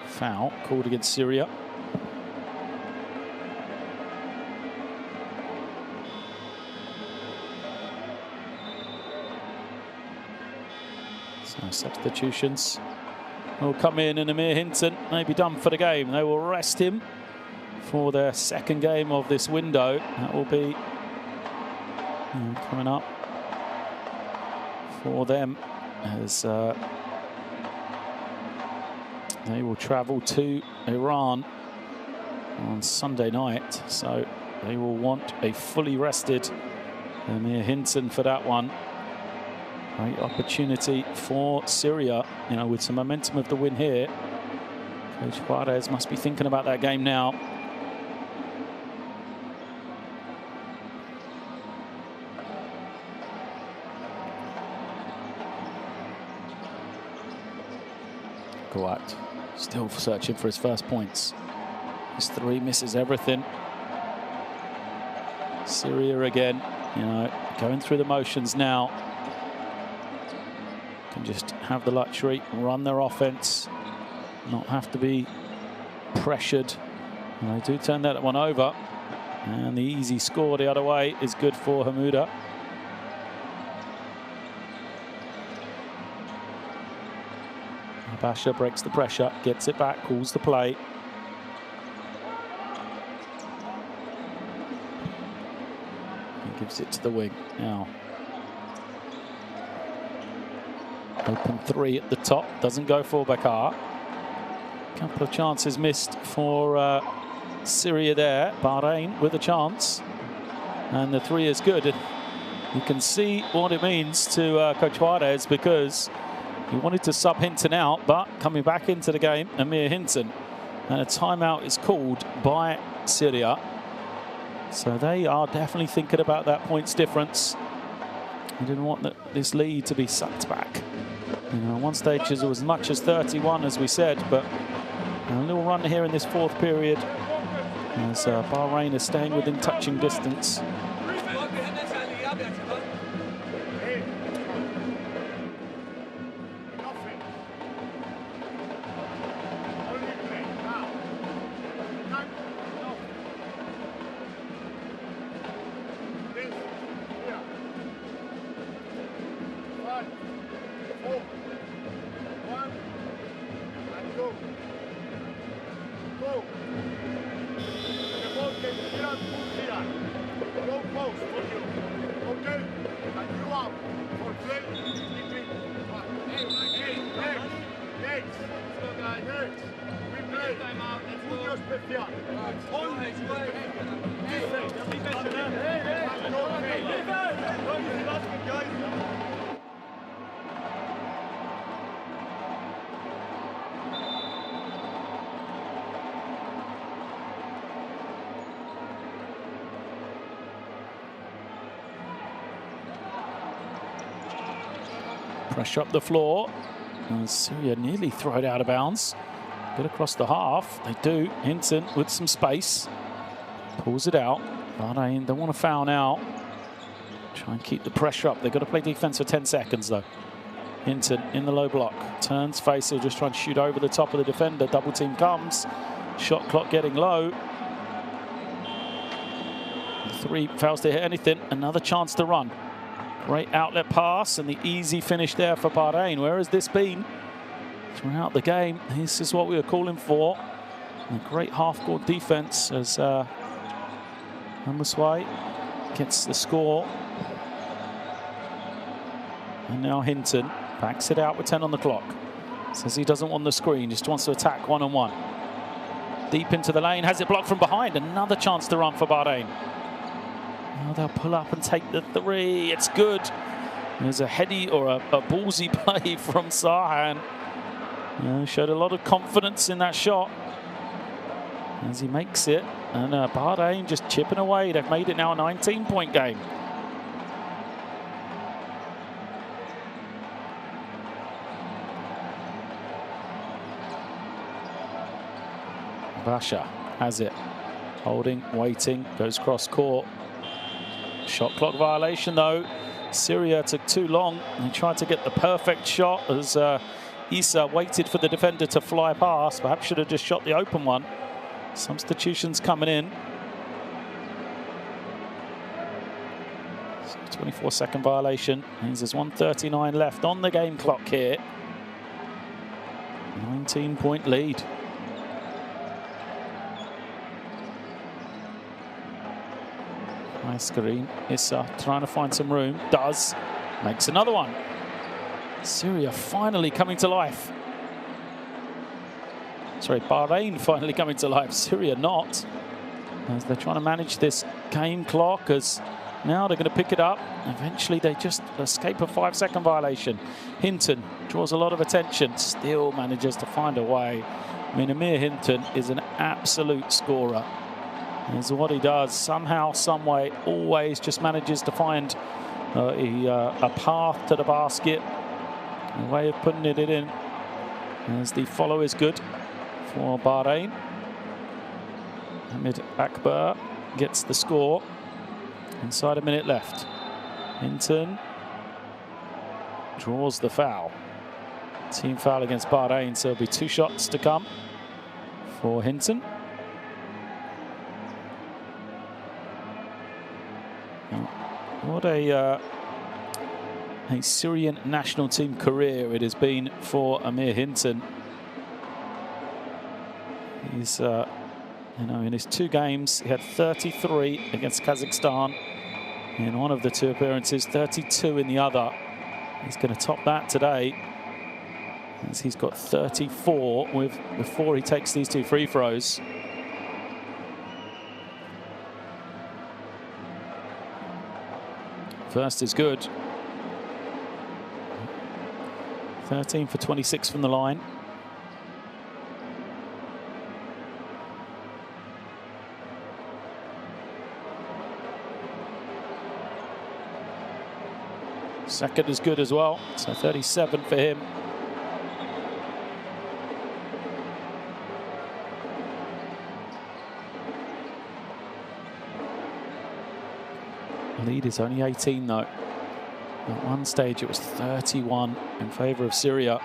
Foul called against Syria. So substitutions will come in, and Amir Hinton may be done for the game. They will rest him for their 2nd game of this window. That will be coming up for them as they will travel to Iran on Sunday night. So they will want a fully rested Amir Hinton for that one. Great opportunity for Syria, you know, with some momentum of the win here. Coach Juarez must be thinking about that game now. Guat still searching for his first points. His three misses everything. Syria again, you know, going through the motions now. Can just have the luxury, run their offense, not have to be pressured. And they do turn that one over. And the easy score the other way is good for Hamuda. Basha breaks the pressure, gets it back, calls the play. He gives it to the wing now. Open three at the top, doesn't go for Bakar. Couple of chances missed for Syria there. Bahrain with a chance. And the three is good. And you can see what it means to Coach Juarez, because he wanted to sub Hinton out, but coming back into the game, Amir Hinton. And a timeout is called by Syria. So they are definitely thinking about that points difference. He didn't want this lead to be sucked back. You know, one stage it was as much as 31, as we said, but a little run here in this fourth period as Bahrain is staying within touching distance. Pressure up the floor. And Syria nearly throw it out of bounds. Get across the half. They do. Hinton with some space. Pulls it out. Bahrain don't want to foul now. Try and keep the pressure up. They've got to play defense for 10 seconds though. Hinton in the low block. Turns face. He'll just try and shoot over the top of the defender. Double team comes. Shot clock getting low. The three fails to hit anything. Another chance to run. Great outlet pass and the easy finish there for Bahrain. Where has this been throughout the game? This is what we were calling for. And a great half-court defense as Amuswai gets the score. And now Hinton backs it out with 10 on the clock. Says he doesn't want the screen, just wants to attack one-on-one. Deep into the lane, has it blocked from behind. Another chance to run for Bahrain. Now they'll pull up and take the three. It's good. There's a heady or a ballsy play from Sahan. Showed a lot of confidence in that shot as he makes it. And Bahrain just chipping away. They've made it now a 19-point game. Basha has it. Holding, waiting, goes cross court. Shot clock violation though. Syria took too long. He tried to get the perfect shot as Issa waited for the defender to fly past. Perhaps should have just shot the open one. Substitutions coming in. 24-second violation. Means there's 1:39 left on the game clock here. 19-point lead. Nice screen. Issa trying to find some room. Does. Makes another one. Syria finally coming to life. Sorry, Bahrain finally coming to life. Syria not. As they're trying to manage this game clock as now they're going to pick it up. Eventually they just escape a 5-second violation. Hinton draws a lot of attention, still manages to find a way. I mean, Amir Hinton is an absolute scorer. Is what he does. Somehow, some way, always just manages to find a path to the basket, a way of putting it in. As the follow is good for Bahrain. Hamid Akbar gets the score. Inside a minute left. Hinton draws the foul. Team foul against Bahrain, so there'll be 2 shots to come for Hinton. What a Syrian national team career it has been for Amir Hinton. He's, you know, in his 2 games, he had 33 against Kazakhstan in one of the 2 appearances, 32 in the other. He's going to top that today, as he's got 34 before he takes these 2 free throws. First is good. 13 for 26 from the line. Second is good as well, so 37 for him. Lead is only 18 though. At one stage it was 31 in favour of Syria.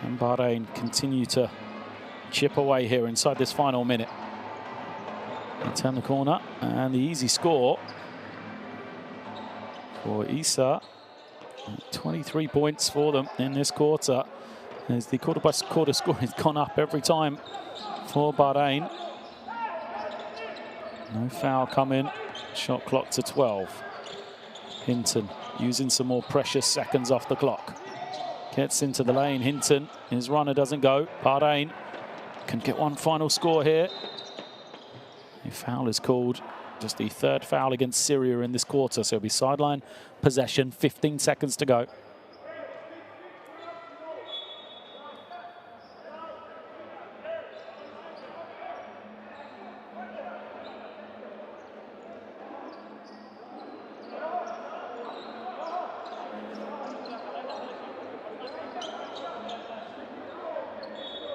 And Bahrain continue to chip away here inside this final minute. They turn the corner and the easy score for Isa. 23 points for them in this quarter, as the quarter-by-quarter score has gone up every time for Bahrain. No foul coming. Shot clock to 12. Hinton using some more precious seconds off the clock. Gets into the lane. Hinton, his runner doesn't go. Bahrain can get one final score here. A foul is called. Just the 3rd foul against Syria in this quarter. So it'll be sideline possession. 15 seconds to go.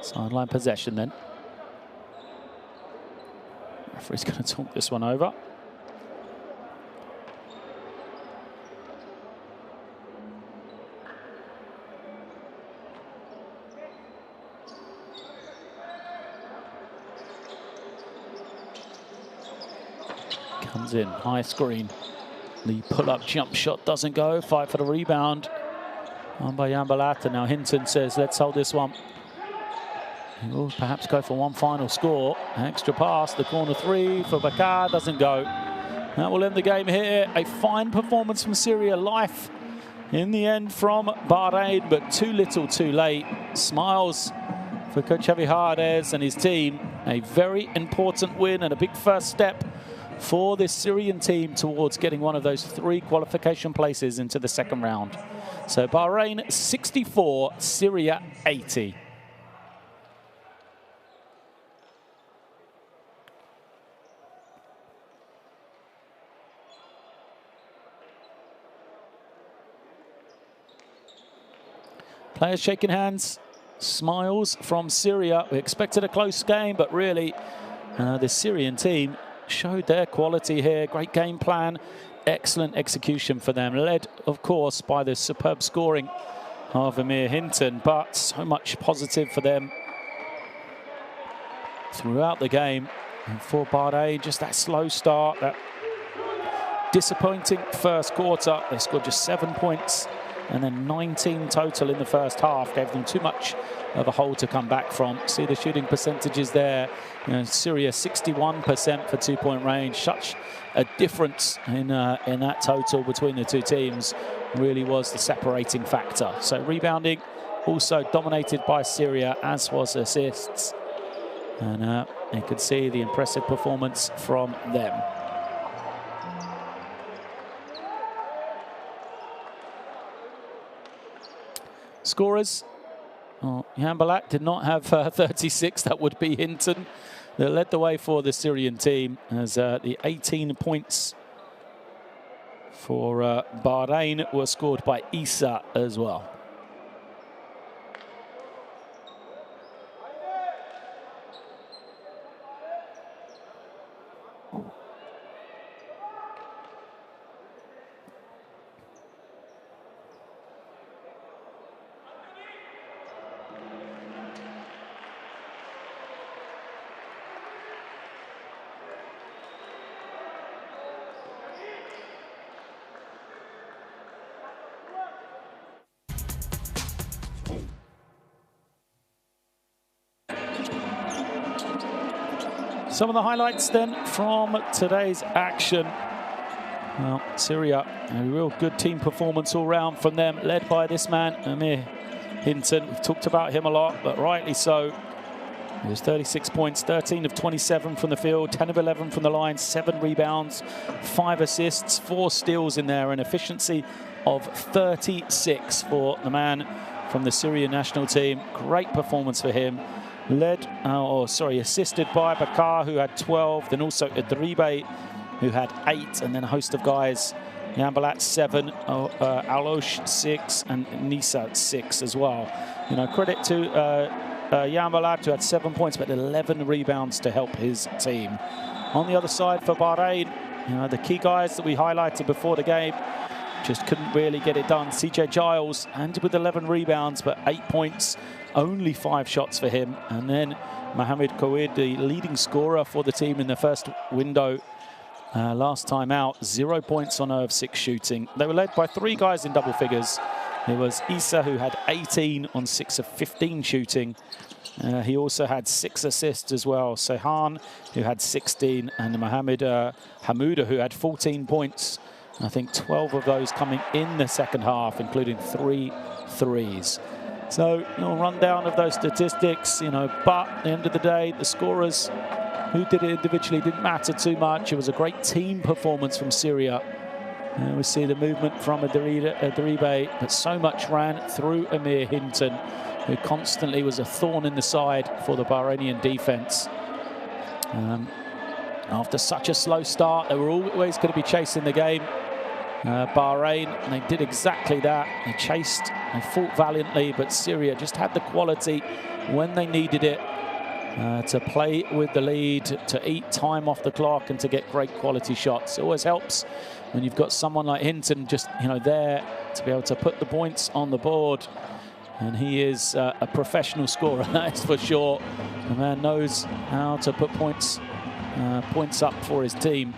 Sideline possession then. Referee's going to talk this one over. Comes in, high screen. The pull-up jump shot doesn't go. Fight for the rebound. On by Yambalata. Now Hinton says, let's hold this one. He will perhaps go for one final score. Extra pass, the corner 3 for Bakar, doesn't go. That will end the game here. A fine performance from Syria. Life in the end from Bahrain, but too little too late. Smiles for Coach Javi Hades and his team. A very important win and a big first step for this Syrian team towards getting one of those 3 qualification places into the 2nd round. So Bahrain 64, Syria 80. Players shaking hands, smiles from Syria. We expected a close game, but really the Syrian team showed their quality here. Great game plan, excellent execution for them. Led, of course, by the superb scoring of Amir Hinton, but so much positive for them throughout the game. And for Bahrain, just that slow start, that disappointing first quarter. They scored just 7 points. And then 19 total in the first half, gave them too much of a hole to come back from. See the shooting percentages there. You know, Syria 61% for 2-point range. Such a difference in that total between the 2 teams. Really was the separating factor. So rebounding also dominated by Syria, as was assists. And you could see the impressive performance from them. scorers. Oh, Jan Balat did not have 36. That would be Hinton that led the way for the Syrian team as the 18 points for Bahrain were scored by Isa as well. Some of the highlights then from today's action. Well, Syria, a real good team performance all round from them, led by this man, Amir Hinton. We've talked about him a lot, but rightly so. He was 36 points, 13 of 27 from the field, 10 of 11 from the line, 7 rebounds, 5 assists, 4 steals in there, an efficiency of 36 for the man from the Syrian national team. Great performance for him. Assisted by Bakar, who had 12, then also Idribe, who had 8, and then a host of guys. Jan Balat 7, Alosh 6, and Nisa 6 as well. You know, credit to Jan Balat, who had 7 points, but 11 rebounds to help his team. On the other side for Bahrain, you know, the key guys that we highlighted before the game just couldn't really get it done. CJ Giles ended with 11 rebounds, but 8 points, only 5 shots for him. And then Mohamed Kouid, the leading scorer for the team in the first window last time out, 0 points on 0 of 6 shooting. They were led by 3 guys in double figures. There was Isa, who had 18 on 6 of 15 shooting. He also had 6 assists as well. Sehan, who had 16, and Mohamed Hamouda, who had 14 points. I think 12 of those coming in the second half, including 3 threes. So, you know, rundown of those statistics, you know, but at the end of the day, the scorers who did it individually didn't matter too much. It was a great team performance from Syria. We see the movement from Idribe, but so much ran through Amir Hinton, who constantly was a thorn in the side for the Bahrainian defense. After such a slow start, they were always going to be chasing the game. Bahrain, and they did exactly that. They chased, they fought valiantly, but Syria just had the quality when they needed it to play with the lead, to eat time off the clock, and to get great quality shots. It always helps when you've got someone like Hinton just, you know, there to be able to put the points on the board. And he is a professional scorer, that is for sure. The man knows how to put points up for his team.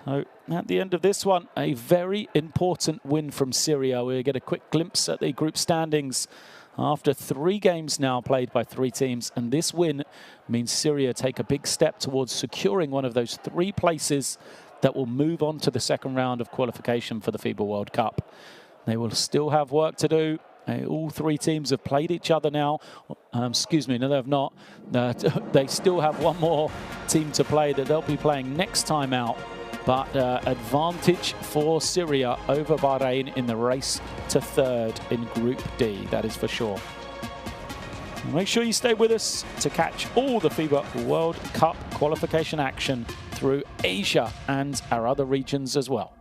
So at the end of this one, a very important win from Syria. We get a quick glimpse at the group standings after 3 games now played by 3 teams. And this win means Syria take a big step towards securing one of those 3 places that will move on to the second round of qualification for the FIBA World Cup. They will still have work to do. All 3 teams have played each other now. Excuse me, no, they have not. They still have one more team to play that they'll be playing next time out. But advantage for Syria over Bahrain in the race to 3rd in Group D, that is for sure. Make sure you stay with us to catch all the FIBA World Cup qualification action through Asia and our other regions as well.